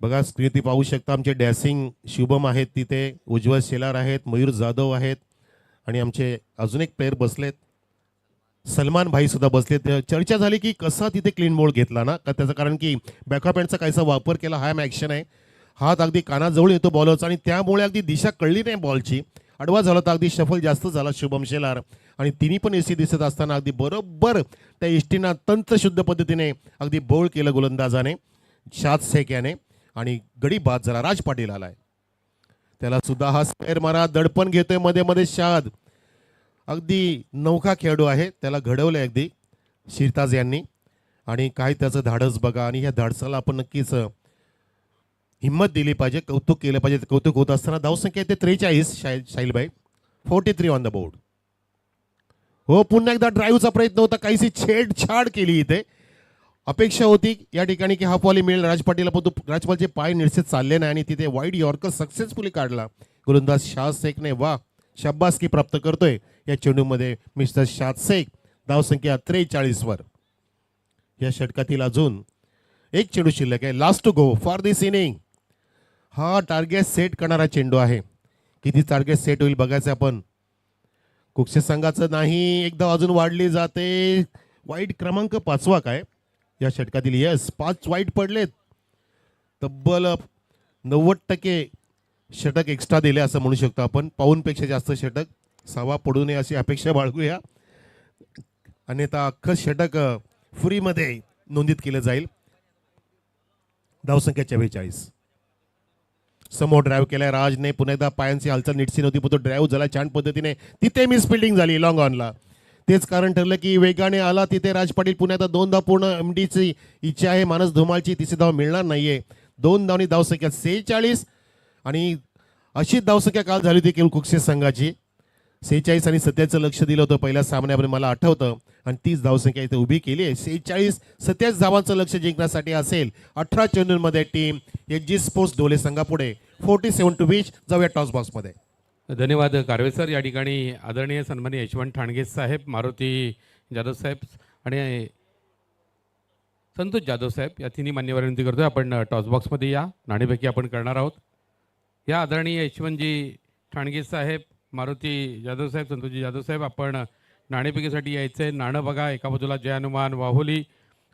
बघा स्क्रीन पाहू शकता आमचे डॅसिंग शुभम आहेत तिथे, उज्ज्वल शेलार आहेत, मयूर जाधव आहेत आणि आमचे अजून एक प्लेयर बसलेत, सलमान भाई सुद्धा बसलेत. चर्चा झाली की कसा तिथे क्लीन बोल्ड घेतला ना, का त्याचं कारण की बॅकअप हँडचा काहीसा वापर केला. हा ॲक्शन आहे, हात अगदी कानाजवळ येतो बॉलरचा आणि त्यामुळे अगदी दिशा कळली नाही बॉलची. आडवा झाला तर अगदी शफल जास्त झाला शुभम शेलार आणि तिन्ही पण एसी दिसत असताना अगदी बरोबर त्या एसटीना तंत्रशुद्ध पद्धतीने अगदी बोल्ड केलं गोलंदाजाने शाद शेख याने आणि गडी बाद झाला. राज पाटील आलाय, त्याला सुद्धा हा स्क्वेअर मारा, दडपण घेतोय मध्ये मध्ये शाद. अगदी नौका खेळाडू आहे, त्याला घडवलंय अगदी शिरताज यांनी आणि काय त्याचं धाडस बघा. आणि ह्या धाडसाला आपण नक्कीच हिंमत दिली पाहिजे, कौतुक केलं पाहिजे. कौतुक होत असताना धावसंख्या येते 43. साहिलभाई 43 ऑन द बोर्ड. हो, पुन्हा एकदा ड्राईव्हचा प्रयत्न होता, काहीशी छेडछाड केली इथे. अपेक्षा होती या ठिकाणी की हाफ वॉली मिळेल राज पाटीलला, पण राजपालचे पाय निश्चित चालले नाही आणि तिथे वाईड यॉर्कर सक्सेसफुली काढला गोलंदाज शाद शेखने. वा, शाबासकी प्राप्त करतोय या चेंडूमध्ये मिस्टर शाद शेख. धावसंख्या 43 वर. या षटकातील अजून एक चेंडू शिल्लक आहे, last to go for this inning. हा टार्गेट सेट करणारा चेंडू आहे, किती टार्गेट सेट होईल बघायचं आपण. कुक्षे संघाचं नाही, एकदा अजून वाढली जाते. वाईट क्रमांक 5वा काय या षटकातील. यस, 5 वाईट पडलेत. तब्बल 90% षटक एक्स्ट्रा दिले असं म्हणू शकतो आपण. पाऊनपेक्षा जास्त षटक, 6वा पडू नये अशी अपेक्षा बाळगूया, अन्यथा अख्खं षटक फ्रीमध्ये नोंदीत केलं जाईल. धावसंख्या 44. समोर ड्राईव्ह केलाय राजने, पुन्हा एकदा पायांची हालचाल नीटसी नव्हती, पण तो ड्राईव्ह झाला छान पद्धतीने. तिथे मिस फिल्डिंग झाली लॉंग ऑनला. तेच कारण ठरलं की वेगाने आला तिथे राज पाटील. पुन्हा एकदा 2 धाव पूर्ण एमडीची इच्छा आहे मानस धुमाळची, तिसरी धाव मिळणार नाहीये. 2 धावनी धावसंख्या 46 आणि अशी धावसंख्या काल झाली होती केवळ कुक्षे संघाची. 46 आणि 27चं लक्ष दिलं होतं पहिल्या सामन्यामध्ये मला आठवतं, आणि 30 धावसंख्या इथे उभी केली आहे. 46-27 धावांचं लक्ष जिंकण्यासाठी असेल. 18 चेंडूंमध्ये टीम एच.जी. स्पोर्ट्स ढोले संघापुढे 47-20. जाऊया टॉस बॉक्समध्ये. धन्यवाद कारवे सर. या ठिकाणी आदरणीय सन्माननीय यशवंत ठाणगे साहेब, मारुती जाधव साहेब आणि संतोष जाधव साहेब या तिन्ही मान्यवर विनंती करतोय आपण टॉस बॉक्समध्ये या. नाणेफेकी आपण करणार आहोत. या आदरणीय यशवंतजी ठाणगे साहेब, मारुती जाधव साहेब, संतोषजी जाधव साहेब, आपण नाणेफेकीसाठी यायचं आहे. नाणं बघा, एका बाजूला जय हनुमान वाहुली,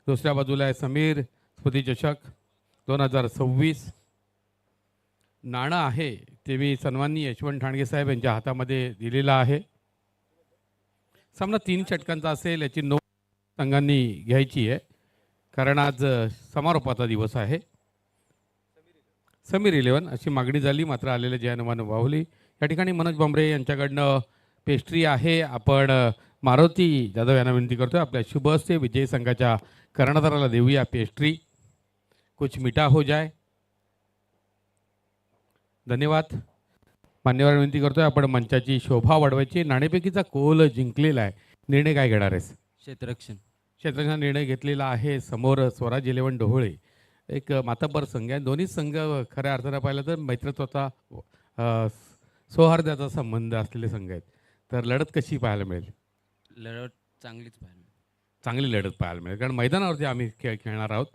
दुसऱ्या बाजूला आहे समीर स्मृती चषक 2026. नाणं आहे ते मी सन्माननीय यशवंत ठाणगे साहेब यांच्या हातामध्ये दिलेलं आहे. सामना 3 षटकांचा असेल, याची नोंद संघांनी घ्यायची आहे, कारण आज समारोपाचा दिवस आहे. समीर 11 अशी मागणी झाली, मात्र आलेले जय हनुमान वाहुली. या ठिकाणी मनोज भांबरे यांच्याकडनं पेस्ट्री आहे. आपण मारुती जाधव यांना विनंती करतोय, आपल्या शुभ हस्ते विजयी संघाच्या कर्णधाराला देऊया पेस्ट्री. कुछ मिठा हो जाए. धन्यवाद. मान्यवर विनंती करतोय, आपण मंचाची शोभा वाढवायची. नाणेफेकीचा कोल जिंकलेला आहे. निर्णय काय घेणार आहेस? क्षेत्ररक्षण निर्णय घेतलेला आहे. समोर स्वराज 11 ढोळे, एक मातब्बर संघ आहे. दोन्ही संघ खऱ्या अर्थानं पाहिलं तर मैत्रत्वाचा, सौहार्दाचा संबंध असलेले संघ आहेत. तर लढत कशी पाहायला मिळेल? लढत चांगलीच पाहिजे. चांगली लढत पाहायला मिळेल, कारण मैदानावरती आम्ही खेळणार आहोत.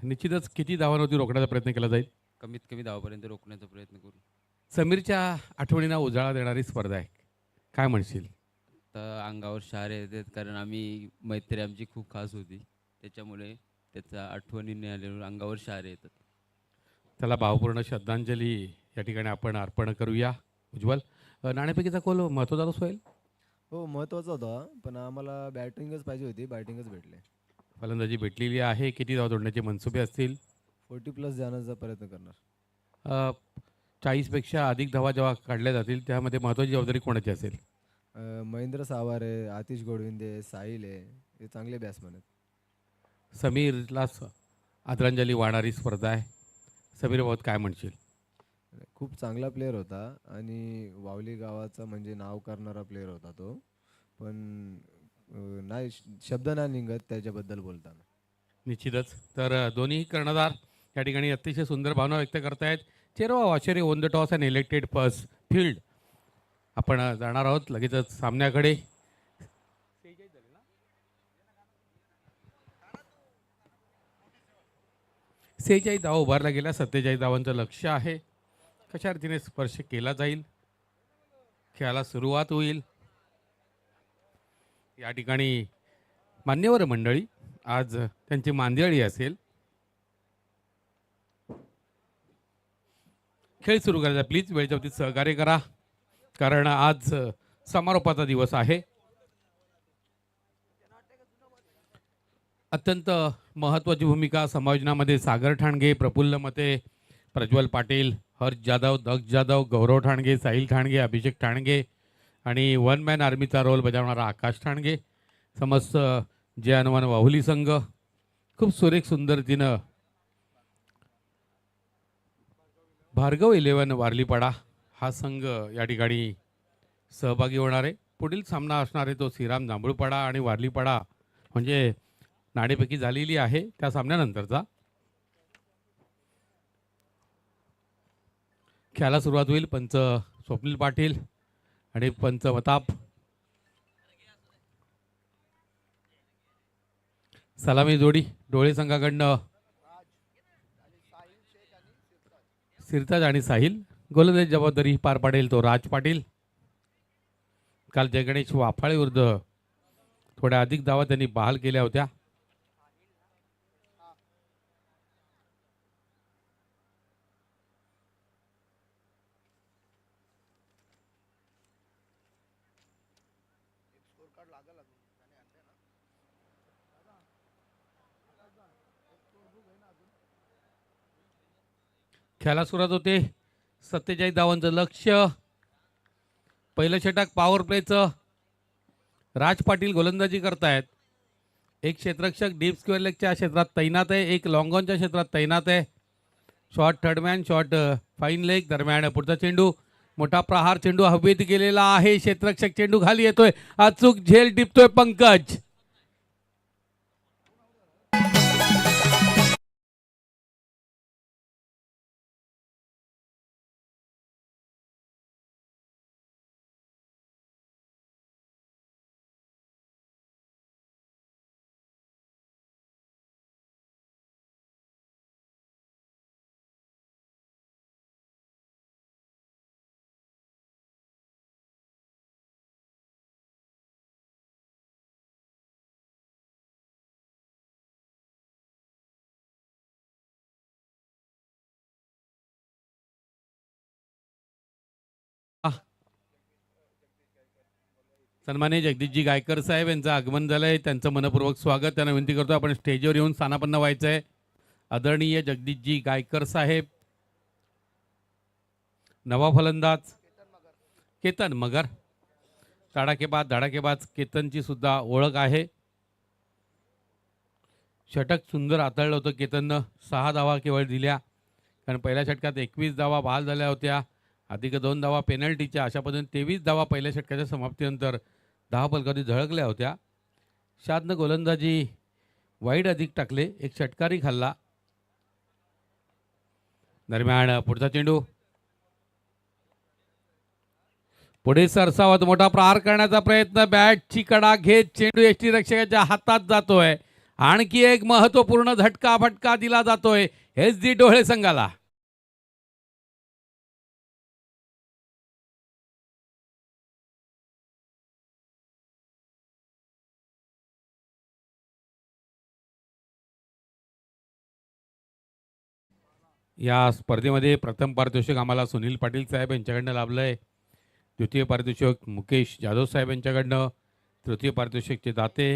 निश्चितच किती धावांवरती रोखण्याचा प्रयत्न केला जाईल? कमीत कमी धावापर्यंत रोखण्याचा प्रयत्न करू. समीरच्या आठवणींना उजाळा देणारी स्पर्धा आहे, काय म्हणशील? तर अंगावर शहारे येतात, कारण आम्ही मैत्री आमची खूप खास होती, त्याच्यामुळे त्याचा आठवणीने आल्यावर अंगावर शहारे येतात. त्याला भावपूर्ण श्रद्धांजली या ठिकाणी आपण अर्पण करूया. उज्ज्वल, नाणेफेकीचा कोल महत्त्वाचा होईल? हो, महत्त्वाचा होता, पण आम्हाला बॅटिंगच पाहिजे होती, बॅटिंगच भेटले. फलंदाजी भेटलेली आहे. किती धावा तोडण्याचे मनसुबे असतील? 40+ जाण्याचा प्रयत्न करणार. 40पेक्षा अधिक धावा जेव्हा काढल्या जातील त्यामध्ये महत्त्वाची जबाबदारी कोणाची असेल? महेंद्र सावारे, आतिश गोडविंदे, साहिल आहे, हे चांगले बॅट्समन आहेत. समीरला आदरांजली वाहणारी स्पर्धा आहे. समीरबाबत काय म्हणशील? खूप चांगला प्लेअर होता आणि वावली गावाचा म्हणजे नाव करणारा प्लेअर होता तो, पण नाही शब्द नाही निघत त्याच्याबद्दल बोलताना. निश्चितच. तर दोन्ही कर्णधार या ठिकाणी अतिशय सुंदर भावना व्यक्त करतायत. चेरवा वाशेरे won the toss and elected first field. आपण जाणार आहोत लगेचच सामन्याकडे. 46 धावा उभारल्या गेल्या. 47 धावांचं लक्ष आहे. कशा रीतीने स्पर्श केला जाईल, खेळाला सुरुवात होईल. या ठिकाणी मान्यवर मंडळी, आज त्यांची मांदियाळी असेल. खेळ सुरू करायचा प्लीज वेळेच्या बाबतीत सहकार्य करा, कारण आज समारोपाचा दिवस आहे. अत्यंत महत्त्वाची भूमिका समायोजनामध्ये सागर ठाणगे, प्रफुल्ल मते, प्रज्वल पाटील, हर्ष जाधव, दक्ष जाधव, गौरव ठाणगे, साहिल ठाणगे, अभिषेक ठाणगे आणि वन मॅन आर्मीचा रोल बजावणारा आकाश ठाणगे. समस्त जय हनुमान वाहुली संघ खूप सुरेख सुंदरतीनं भार्गव 11 वारलीपाडा हा संघ या ठिकाणी सहभागी होणार आहे. पुढील सामना असणार आहे तो श्रीराम जांभूळपाडा आणि वारलीपाडा, म्हणजे नाणेफेकी झालेली आहे त्या सामन्यानंतरचा. खेळाला सुरुवात होईल. पंच स्वप्नील पाटील आणि पंच मताप. सलामी जोडी डोळे संघाकडनं सिरताज आणि साहिल. गोलंदाजी जबाबदारी पार पाडेल तो राज पाटील. काल जयगणेश वाफाळे विरुद्ध थोड्या अधिक धावा त्यांनी बहाल केल्या होत्या. खेळाला सुरुवात होते. 47 धावांचं लक्ष्य. पहिलं षटक पॉवर प्लेचं. राज पाटील गोलंदाजी करतायत. एक क्षेत्ररक्षक डीप स्क्वेअर लेगच्या क्षेत्रात तैनात आहे, एक लॉंगॉनच्या क्षेत्रात तैनात आहे. Short third man, short fine leg दरम्यान पुढचा चेंडू, मोठा प्रहार चेंडू हवेत गेलेला आहे. क्षेत्ररक्षक चेंडू खाली येतोय, अचूक झेल टिपतोय पंकज. सन्माननीय जगदीशजी गायकर साहेब यांचं आगमन झालं आहे. त्यांचं मनपूर्वक स्वागत. त्यांना विनंती करतो आपण स्टेजवर येऊन स्थानापन्न व्हायचं आहे. आदरणीय जगदीशजी गायकर साहेब. नवा फलंदाज केतन मगर. धडाकेबाज केतनची सुद्धा ओळख आहे. षटक सुंदर हाताळलं होतं केतननं. 6 धावा केवळ दिल्या, कारण पहिल्या षटकात 21 धावा बहाल झाल्या होत्या, अधिक 2 धावा पेनल्टीच्या. अशा पद्धतीने 23 धावा पहिल्या षटकाच्या समाप्तीनंतर 10 फलकावधी झळकल्या होत्या. शादनं गोलंदाजी वाईड अधिक टाकले, एक षटकारी खाल्ला. दरम्यान पुढचा चेंडू, पुढे सरसावत मोठा प्रहार करण्याचा प्रयत्न. बॅटची कडा घेत चेंडू यष्टी रक्षकाच्या हातात जातोय. आणखी एक महत्वपूर्ण फटका दिला जातोय SD डोळे संघाला. या स्पर्धेमध्ये प्रथम पारितोषिक आम्हाला सुनील पाटील साहेब यांच्याकडनं लाभलं आहे. द्वितीय पारितोषिक मुकेश जाधव साहेब यांच्याकडनं. तृतीय पारितोषिकचे दाते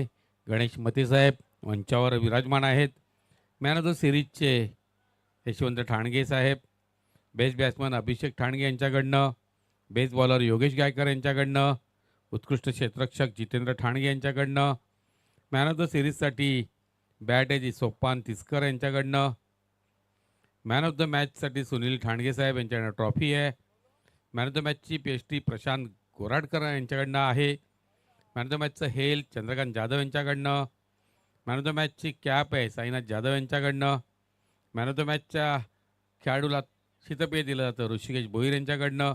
गणेश मते साहेब मंचावर विराजमान आहेत. मॅन ऑफ द सिरीजचे यशवंत ठाणगे साहेब. बेस्ट बॅट्समन अभिषेक ठाणगे यांच्याकडनं. बेस्ट बॉलर योगेश गायकर यांच्याकडनं. उत्कृष्ट क्षेत्ररक्षक जितेंद्र ठाणगे यांच्याकडनं. मॅन ऑफ द सिरीजसाठी बॅट आहे सोपान तिसकर यांच्याकडनं. मॅन ऑफ द मॅचसाठी सुनील ठाणगे साहेब यांच्याकडनं ट्रॉफी आहे. मॅन ऑफ द मॅचची PhD प्रशांत गोराडकर यांच्याकडनं आहे. मॅन ऑफ द मॅचचं हेल चंद्रकांत जाधव यांच्याकडनं. मॅन ऑफ द मॅचची कॅप आहे साईनाथ जाधव यांच्याकडनं. मॅन ऑफ द मॅचच्या खेळाडूला शीतपेय दिलं जातं ऋषिकेश भोईर यांच्याकडनं.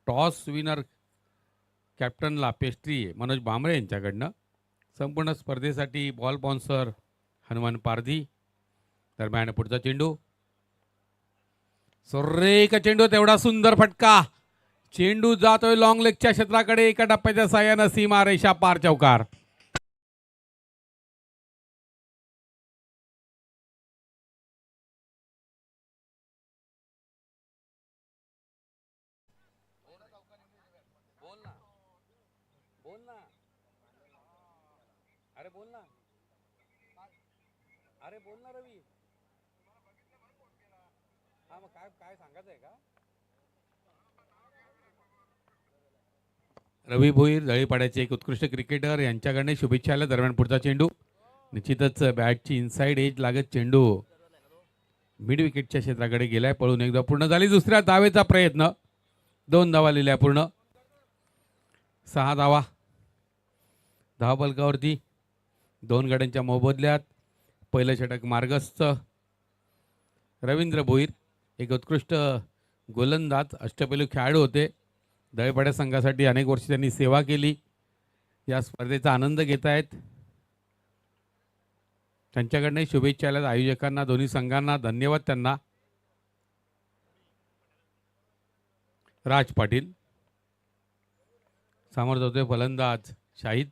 टॉस विनर कॅप्टनला पेस्ट्री मनोज भांबरे यांच्याकडनं. संपूर्ण स्पर्धेसाठी बॉल स्पॉन्सर हनुमान पारधी. दरम्यान पुढचा चेंडू, सुरेख चेंडू, तेवढा सुंदर फटका, चेंडू जातोय लॉंग लेगच्या क्षेत्राकडे, एका टप्प्याच्या साह्यानं सीमा रेषा पार, चौकार. रवी भोईर दळीपाड्याचे एक उत्कृष्ट क्रिकेटर, यांच्याकडे शुभेच्छा आल्या. दरम्यान पुढचा चेंडू, निश्चितच बॅटची इनसाइड एज लागत चेंडू मिड विकेटच्या क्षेत्राकडे गेलाय. पळून एकदा पूर्ण झाली. दुसऱ्या धावेचा प्रयत्न, 2 धावा लिहिल्या पूर्ण, 6 धावा धावफलकावरती. 2 गड्यांच्या मोबदल्यात पहिलं षटक मार्गस्थ. रवींद्र भोईर एक उत्कृष्ट गोलंदाज, अष्टपैलू खेळाडू होते. दळीपाड्या संघासाठी अनेक वर्ष त्यांनी सेवा केली. या स्पर्धेचा आनंद घेत आहेत. त्यांच्याकडनं शुभेच्छा आल्या आयोजकांना, दोन्ही संघांना धन्यवाद त्यांना. राज पाटील समोर जातोय फलंदाज शाहिद.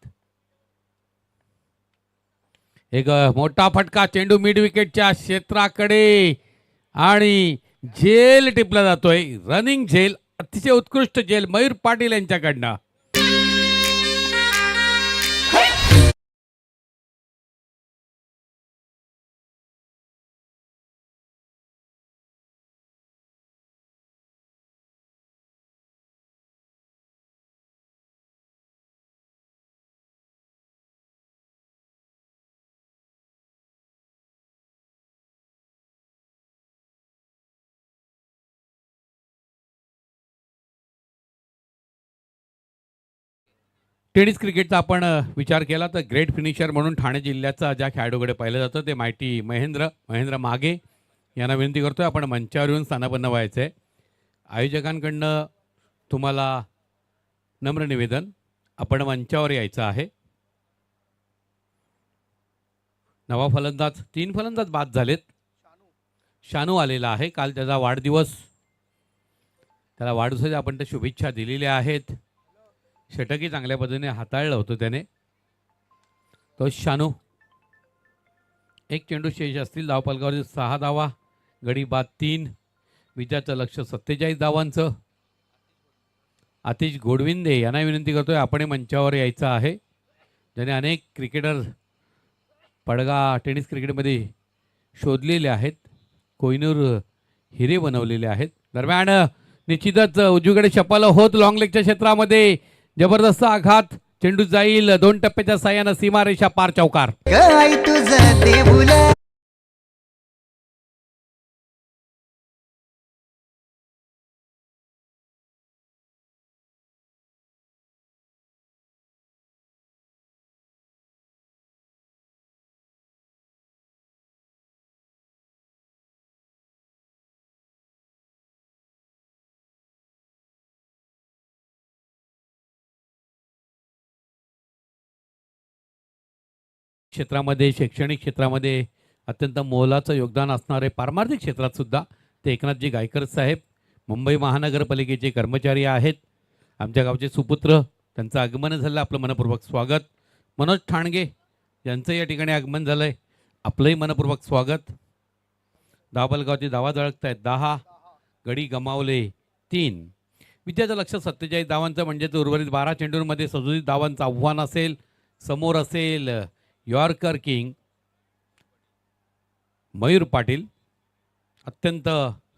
एक मोठा फटका, चेंडू मिड विकेटच्या क्षेत्राकडे आणि झेल टिपला जातोय. रनिंग झेल, अतिशय उत्कृष्ट झेल मयूर पाटील यांच्याकडनं. टेनिस क्रिकेटचा आपण विचार केला तर ग्रेट फिनिशर म्हणून ठाणे जिल्ह्याचा ज्या खेळाडूकडे पाहिलं जातं ते माहिती महेंद्र मागे यांना विनंती करतोय आपण मंचावर येऊन स्थानापन्न व्हायचं आहे. आयोजकांकडनं तुम्हाला नम्र निवेदन, आपण मंचावर यायचं आहे. नवा फलंदाज, 3 फलंदाज बाद झालेत. शानू आलेला आहे, काल त्याचा वाढदिवस, त्याला वाढदिवसाच्या आपण त्या शुभेच्छा दिलेल्या आहेत. षटकही चांगल्या पद्धतीने हाताळलं होतं त्याने. तो शानू, एक चेंडू शेष असतील. धावफलकावरती 6 धावा, गडी बाद 3. विजयाचं लक्ष 47 धावांचं. आतिश गोडविंदे यांना विनंती करतोय आपण मंचावर यायचं आहे. ज्याने अनेक क्रिकेटर पडगा टेनिस क्रिकेटमध्ये शोधलेले आहेत, कोहिनूर हिरे बनवलेले आहेत. दरम्यान निश्चितच उजवीकडे शपल होत लॉंग लेगच्या क्षेत्रामध्ये जबरदस्त आघात, चेंडू जाईल 2 टप्प्याच्या साह्यानं सीमारेषा पार, चौकार. क्षेत्रामध्ये, शैक्षणिक क्षेत्रामध्ये अत्यंत मोलाचं योगदान असणारे, पारमार्थिक क्षेत्रात सुद्धा ते एकनाथजी गायकर साहेब मुंबई महानगरपालिकेचे कर्मचारी आहेत. आमच्या गावचे सुपुत्र, त्यांचं आगमन झालं, आपलं मनपूर्वक स्वागत. मनोज ठाणगे यांचं या ठिकाणी आगमन झालंय, आपलंही मनपूर्वक स्वागत. धावफलकावरती धावा झळकत आहेत 10, गडी गमावले 3. विजयाचं लक्ष 47 धावांचं, म्हणजे उर्वरित 12 चेंडूंमध्ये 37 धावांचं आव्हान असेल. समोर असेल यॉर्कर किंग मयूर पाटील, अत्यंत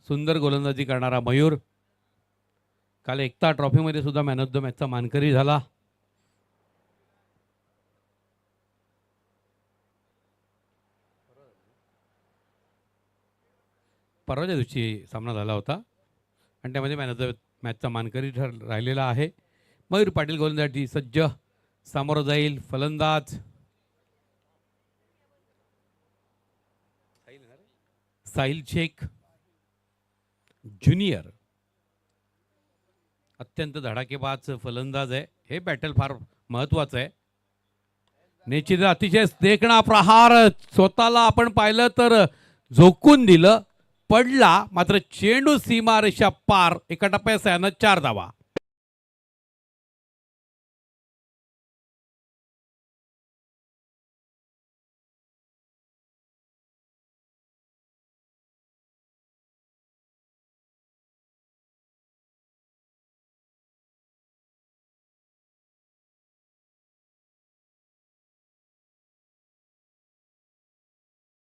सुंदर गोलंदाजी करणारा मयूर. काल एकता ट्रॉफीमध्ये सुद्धा मॅन ऑफ द मॅचचा मानकरी झाला. परवाच्या दिवशी सामना झाला होता आणि त्यामध्ये मॅन ऑफ द मॅचचा मानकरी राहिलेला आहे. मयूर पाटील गोलंदाजी सज्ज, सामोरं जाईल फलंदाज साहिल शेख ज्युनियर, अत्यंत धडाकेबाज फलंदाज आहे. हे बॅटल फार महत्वाचं आहे. निश्चित अतिशय देखणा प्रहार, स्वतःला आपण पाहिलं तर झोकून दिलं, पडला, मात्र चेंडू सीमारेषा पार. एका टप्प्यात सह्यानं 4 धावा.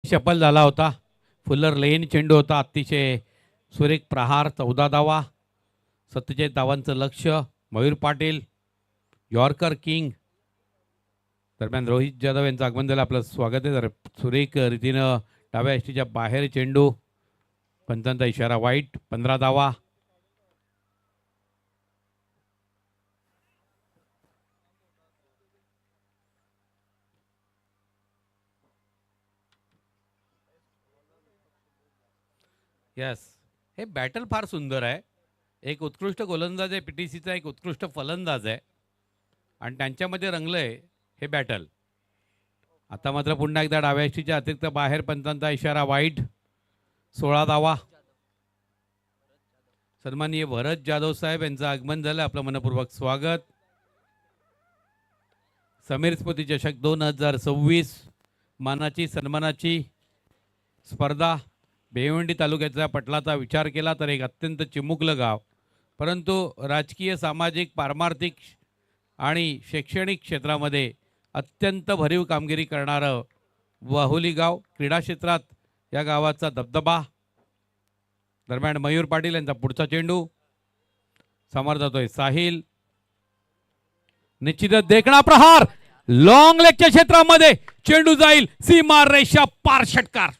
शपल झाला होता. फुलर लेन चेंडू होता. अतिशय सुरेख प्रहार. 14 धावा. 47 धावांचं लक्ष. Mayur Patil yorker king. दरम्यान रोहित जाधव यांचं आगमन झालं. आपलं स्वागत आहे. जर सुरेख रीतीनं डाव्या यष्टीच्या बाहेर चेंडू. पंचांचा इशारा वाईट. 15 धावा. यस, हे बॅटल फार सुंदर आहे. एक उत्कृष्ट गोलंदाज आहे PTCचा, एक उत्कृष्ट फलंदाज आहे आणि त्यांच्यामध्ये रंगलंय हे बॅटल. आता मात्र पुन्हा एकदा डाव्या यष्टीच्या अतिरिक्त बाहेर. पंचांचा इशारा वाईट. 16 धावा. सन्माननीय भरत जाधव साहेब यांचं आगमन झालं. आपलं मनपूर्वक स्वागत. समीर स्मृती चषक 2026 मानाची सन्मानाची स्पर्धा. भिवंडी तालुक्याच्या पटलाचा विचार केला तर एक अत्यंत चिमुकलं गाव, परंतु राजकीय, सामाजिक, पारमार्थिक आणि शैक्षणिक क्षेत्रामध्ये अत्यंत भरीव कामगिरी करणारं वाहुली गाव. क्रीडा क्षेत्रात या गावाचा दबदबा. दरम्यान मयूर पाटील यांचा पुढचा चेंडू. समोर जातोय साहिल. निश्चितच देखणा प्रहार. लॉंग लेगच्या क्षेत्रामध्ये चेंडू जाईल सीमा रेषा पार. षटकार.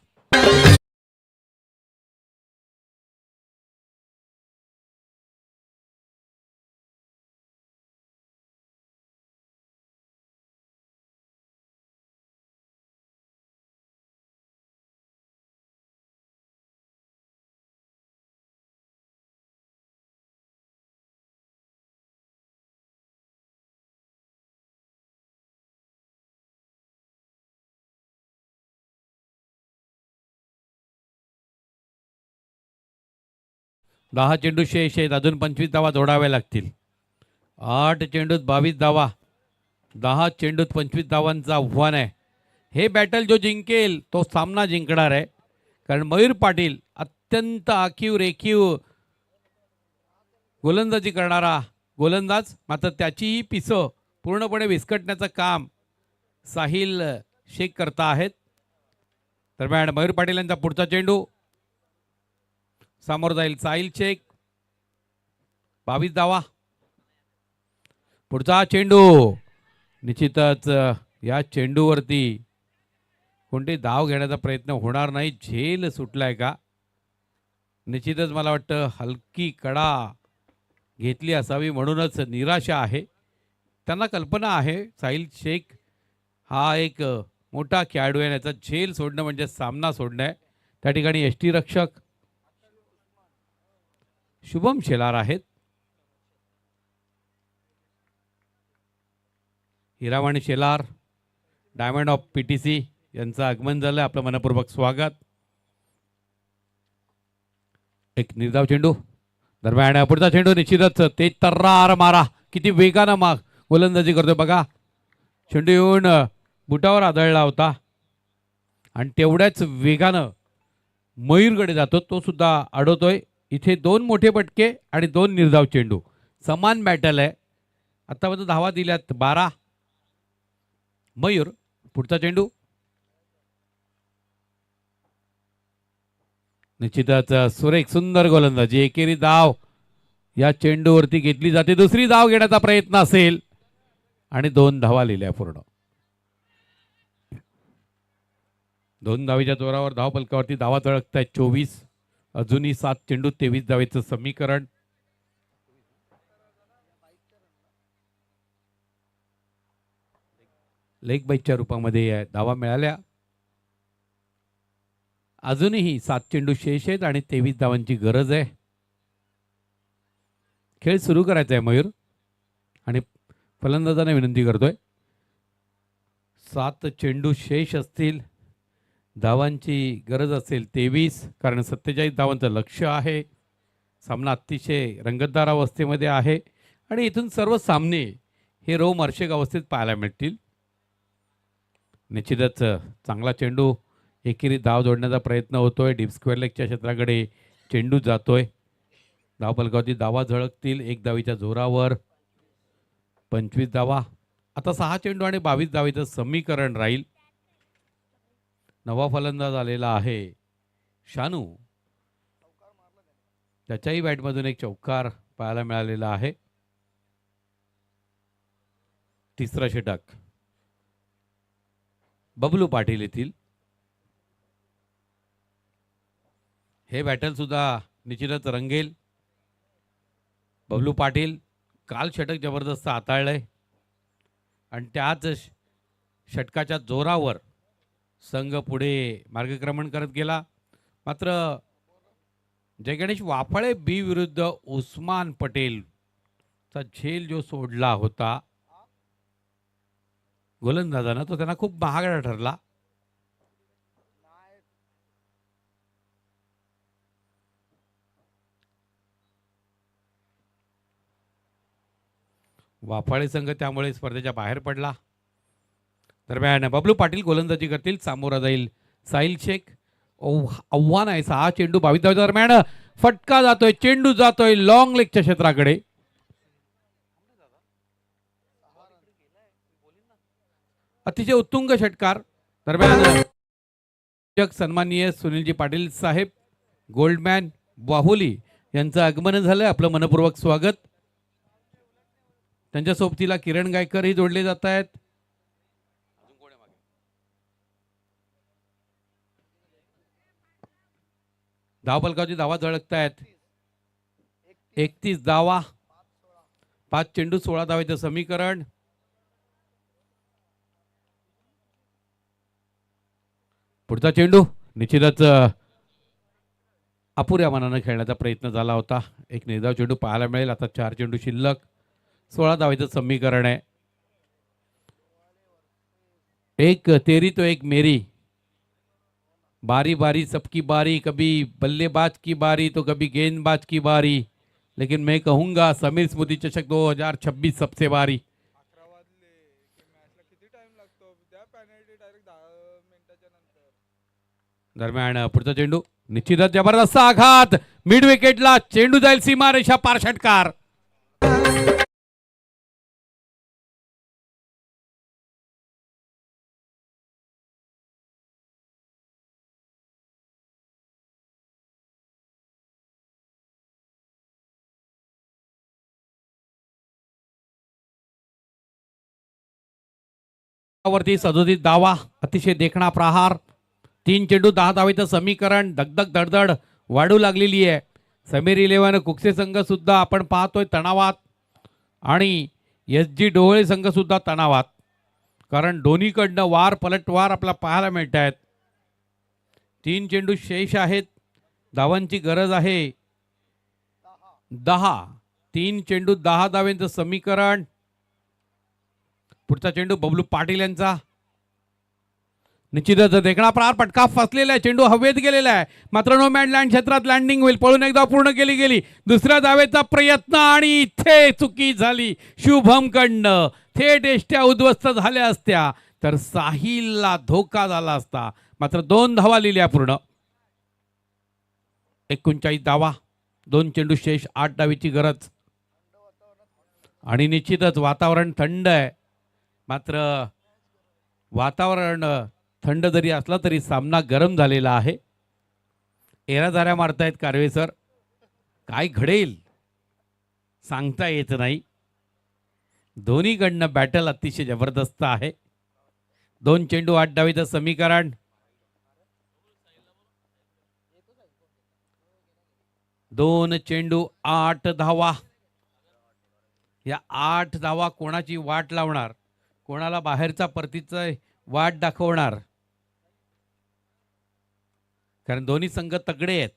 दहा चेंडू शेष आहेत. अजून 25 धावा जोडाव्या लागतील. 8 चेंडूत 22 धावा. 10 चेंडूत 25 धावांचं आव्हान आहे. हे बॅटल जो जिंकेल तो सामना जिंकणार आहे, कारण मयूर पाटील अत्यंत आखीव रेखीव गोलंदाजी करणारा गोलंदाज, मात्र त्याचीही पिसं पूर्णपणे विस्कटण्याचं काम साहिल शेख करता आहेत. दरम्यान मयूर पाटील यांचा पुढचा चेंडू. समोर जाईल साहिल शेख. 22 धावा. पुढचा चेंडू. निश्चितच या चेंडूवरती कोणते धाव घेण्याचा प्रयत्न होणार नाही. झेल सुटलाय का? निश्चितच मला वाटतं हलकी कडा घेतली असावी, म्हणूनच निराशा आहे. त्यांना कल्पना आहे साहिल शेख हा एक मोठा खेळाडू आहे. याचा झेल सोडणं म्हणजे सामना सोडणं आहे. त्या ठिकाणी यष्टीरक्षक शुभम शेलार आहेत. हिरावाणी शेलार, डायमंड ऑफ PTC यांचं आगमन झालं. आपलं मनपूर्वक स्वागत. एक निर्धाव चेंडू. दरम्यान पुढचा चेंडू. निश्चितच ते तर्रार मारा. किती वेगानं गोलंदाजी करतोय बघा. चेंडू येऊन बुटावर आदळला होता आणि तेवढ्याच वेगानं मयूरकडे जातो, तो सुद्धा अडवतोय. इथे 2 मोठे पटके आणि 2 निर्धाव चेंडू. समान बॅटल आहे. आतापर्यंत धावा दिल्यात 12. मयूर पुढचा चेंडू. निश्चितच सुरेख सुंदर गोलंदाजी. एकेरी धाव या चेंडूवरती घेतली जाते. दुसरी धाव घेण्याचा प्रयत्न असेल आणि 2 धावा लिहिल्या पूर्ण. 2 धावीच्या जोरावर धावफलकावरती धावा तळकत आहेत 24. अजूनही 7 चेंडू 23 धावेचं समीकरण. लेग बाईटच्या रूपामध्ये धावा मिळाल्या. अजूनही 7 चेंडू शेष आहेत आणि 23 धावांची गरज आहे. खेळ सुरू करायचा आहे मयूर आणि फलंदाजांना विनंती करतोय. 7 चेंडू शेष असतील. धावांची गरज असेल 23, कारण 47 धावांचं लक्ष्य आहे. सामना अतिशय रंगतदार अवस्थेमध्ये आहे आणि इथून सर्व सामने हे रोमहर्षक अवस्थेत पाहायला मिळतील. निश्चितच चांगला चेंडू, एकेरी धाव जोडण्याचा प्रयत्न होतोय. डीप स्क्वेअर लेगच्या क्षेत्राकडे चेंडू जातोय. धावफलकावरती धावा झळकतील 1 धावीच्या जोरावर. 25 धावा. आता 6 चेंडू आणि 22 धावेचं समीकरण राहील. नवा फलंदाज आलेला आहे शानू. त्याच्याही बॅटमधून एक चौकार पाहायला मिळालेला आहे. तिसरा षटक बबलू पाटील येथील. हे बॅटल सुद्धा निश्चितच रंगेल. बबलू पाटील काल षटक जबरदस्त हाताळलंय आणि त्याच षटकाच्या जोरावर संघ पुढे मार्गक्रमण करत गेला. मात्र जयगणेश वाफळे बी विरुद्ध उस्मान पटेलचा झेल जो सोडला होता गोलंदाजानं, तो त्यांना खूप महागडा ठरला. वाफाळे संघ त्यामुळे स्पर्धेच्या बाहेर पडला. दरम्यान बबलू पाटील गोलंदाजी करतील. सामोरा जाईल साहिल शेख. आव्हान आहे 6 चेंडू 22 धावेच्या दरम्यान. फटका जातोय, चेंडू जातोय लॉंग लेगच्या क्षेत्राकडे. अतिशय उत्तुंग षटकार. दरम्यान सन्माननीय सुनीलजी पाटील साहेब गोल्डमॅन वाहुली यांचं आगमन झालं. आपलं मनपूर्वक स्वागत. त्यांच्या सोबतीला किरण गायकरही जोडले जात आहेत. धावफलकावरती धावा झळकतायत. 31 धावा, 5 चेंडू 16 धावेचं समीकरण. पुढचा चेंडू निश्चितच अपुऱ्या मनानं खेळण्याचा प्रयत्न झाला होता. एक निर्धाव चेंडू पाहायला मिळेल. आता 4 चेंडू शिल्लक, 16 धावेचं समीकरण आहे. एक तेरी तो एक मेरी, बारी बारी सबकी बारी, कभी बल्लेबाज की बारी तो कभी गेंदबाज की बारी, लेकिन मैं कहूंगा समीर स्मृति चषक 2026 सबसे बारी. दरम्यान पुढचा चेंडू निश्चितच जबरदस्त आघात. मिड विकेटला चेंडू जाईल सीमारेषा पार. षटकार. वरती 37 धावा, अतिशय देखणा प्रहार. 3 चेंडू 10 धावेचं समीकरण. धगधग धडधड वाढू लागलेली आहे. समीर 11 कुकसे संघ सुद्धा आपण पाहतोय तणावात आणि SG डोळे संघ सुद्धा तणावात, कारण दोन्हीकडनं वार पलटवार आपल्याला पाहायला मिळत आहेत. 3 चेंडू शेष आहेत. धावांची गरज आहे 10. 3 चेंडू 10 धावेचं समीकरण. पुढचा चेंडू बबलू पाटील यांचा. निश्चितच देखणा प्रहार. पटका फसलेला आहे. चेंडू हवेत गेलेला आहे, मात्र नो मॅन लँड क्षेत्रात लँडिंग होईल. पळून एकदा पूर्ण केली गेली. दुसऱ्या धावेचा प्रयत्न आणि इथे चुकी झाली शुभम कडनं. थेट एष्ट्या उद्ध्वस्त झाल्या असत्या तर साहिलला धोका झाला असता. मात्र 2 धावा लिहिल्या पूर्ण. 39 धावा, 2 चेंडू शेष, 8 धावीची गरज. आणि निश्चितच वातावरण थंड आहे. मात्र वातावरण थंड जरी असला तरी सामना गरम झालेला आहे. एराझाऱ्या मारतायत कारवे सर. काय घडेल सांगता येत नाही. दोन्हीकडनं बॅटल अतिशय जबरदस्त आहे. 2 चेंडू 8 धावेचं समीकरण. 2 चेंडू 8 धावा. या 8 धावा कोणाची वाट लावणार, कोणाला बाहेरचा परतीचा वाट दाखवणार, कारण दोन्ही संघ तगडे आहेत.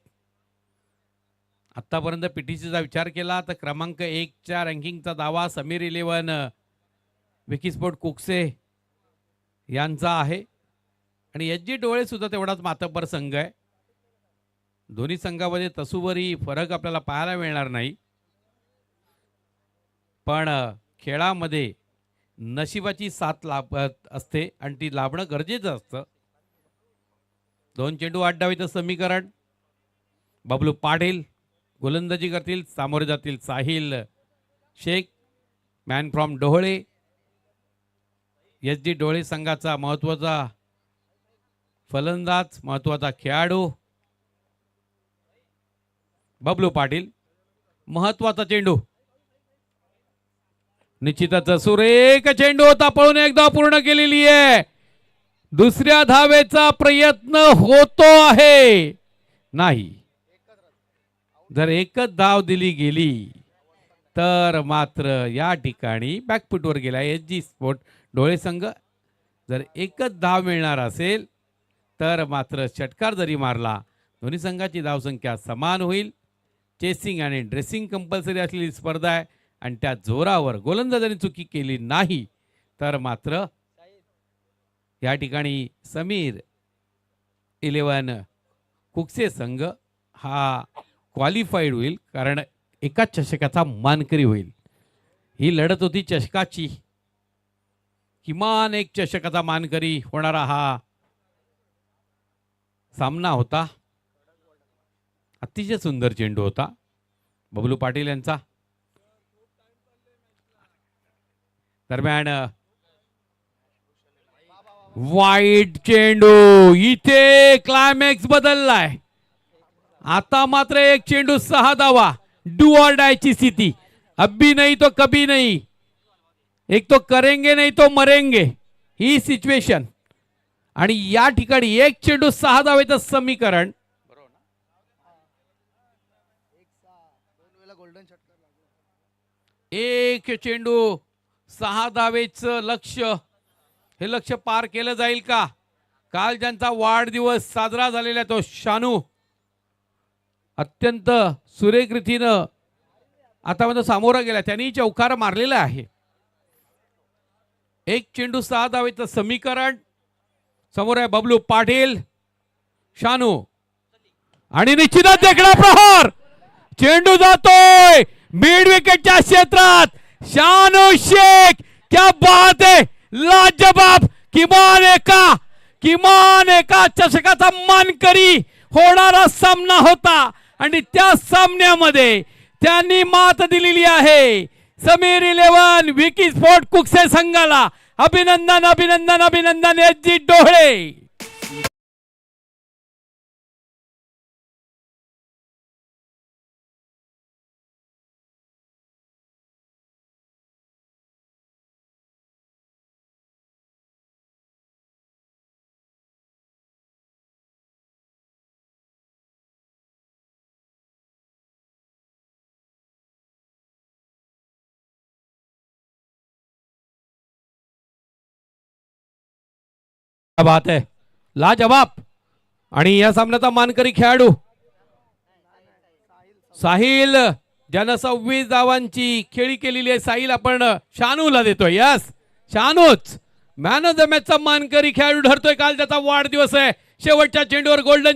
आतापर्यंत पीटीसीचा विचार केला तर क्रमांक 1च्या रँकिंगचा दावा समीर 11 विकीस्पोर्ट कुकसे यांचा आहे. आणि एच जी डोळे सुद्धा तेवढाच मातब्बर संघ आहे. दोन्ही संघामध्ये तसूवरी फरक आपल्याला पाहायला मिळणार नाही, पण खेळामध्ये नशिबाची साथ लाभत असते आणि ती लाभणं गरजेचं असतं. 2 चेंडू 8 डावीचं समीकरण. बबलू पाटील गोलंदाजी करतील, सामोरे जातील Sahil Shaikh, man from Dohale. S D डोळे संघाचा महत्त्वाचा फलंदाज, महत्त्वाचा खेळाडू बबलू पाटील. महत्त्वाचा चेंडू, निश्चितच सुरेख चेंडू होता, पळून एकदा पूर्ण केलेली आहे. दुसऱ्या धावेचा प्रयत्न होतो आहे, नाही. जर एकच धाव दिली गेली तर मात्र या ठिकाणी बॅकफुटवर गेला एस जी स्पोर्ट डोळे संघ. जर एकच धाव मिळणार असेल तर मात्र षटकार जरी मारला दोन्ही संघाची धावसंख्या समान होईल. चेसिंग आणि ड्रेसिंग कंपल्सरी असलेली स्पर्धा आहे आणि त्या जोरावर गोलंदाजांनी चुकी केली नाही तर मात्र या ठिकाणी समीर 11 कुकसे संघ हा क्वालिफाईड होईल, कारण एका चषकाचा मानकरी होईल. ही लढत होती चषकाची, किमान एक चषकाचा मानकरी होणारा हा सामना होता. अतिशय सुंदर चेंडू होता बबलू पाटील यांचा. दरम्यान वाईट चेंडू, इथे क्लायमॅक्स बदललाय. आता मात्र एक चेंडू 6 धावा, डू ऑर डायची स्थिती. अभी नहीं तो कभी नहीं, एक तो करेंगे नहीं तो मरेंगे ही सिच्युएशन. आणि या ठिकाणी एक चेंडू 6 धावेचं समीकरण. एक चेंडू 6 धावेचं लक्ष्य, हे लक्ष्य पार केलं जाईल का? काल ज्यांचा वाढदिवस साजरा झालेला तो शानू अत्यंत सुरेख रीतीनं आतापर्यंत सामोरा गेला, त्यांनी चौकार मारलेला आहे. एक चेंडू 6 धावेचं समीकरण. समोर आहे बबलू पाटील, शानू आणि निश्चितच देखणा प्रहार. चेंडू जातोय मिड विकेटच्या क्षेत्रात. शानू शेख, क्या बात है, लाजवाब. किमान एका चषकाचा मानकरी होणारा सामना होता आणि त्या सामन्यामध्ये त्यांनी मात दिलेली आहे समीर 11 विकी स्पोर्ट कुकसे संघाला. अभिनंदन अभिनंदन अभिनंदन एस जी डोहळे. क्या बात है, लाजवाब. आणि या सामन्याचा मानकरी खेळाडू साहिल, ज्यानं 26 धावांची खेळी केलेली आहे. साहिल आपण शानूला देतोय. यस, शानूच मॅन ऑफ द मॅचचा मानकरी खेळाडू ठरतोय. काल त्याचा वाढदिवस आहे. शेवटच्या चेंडूवर गोल्डन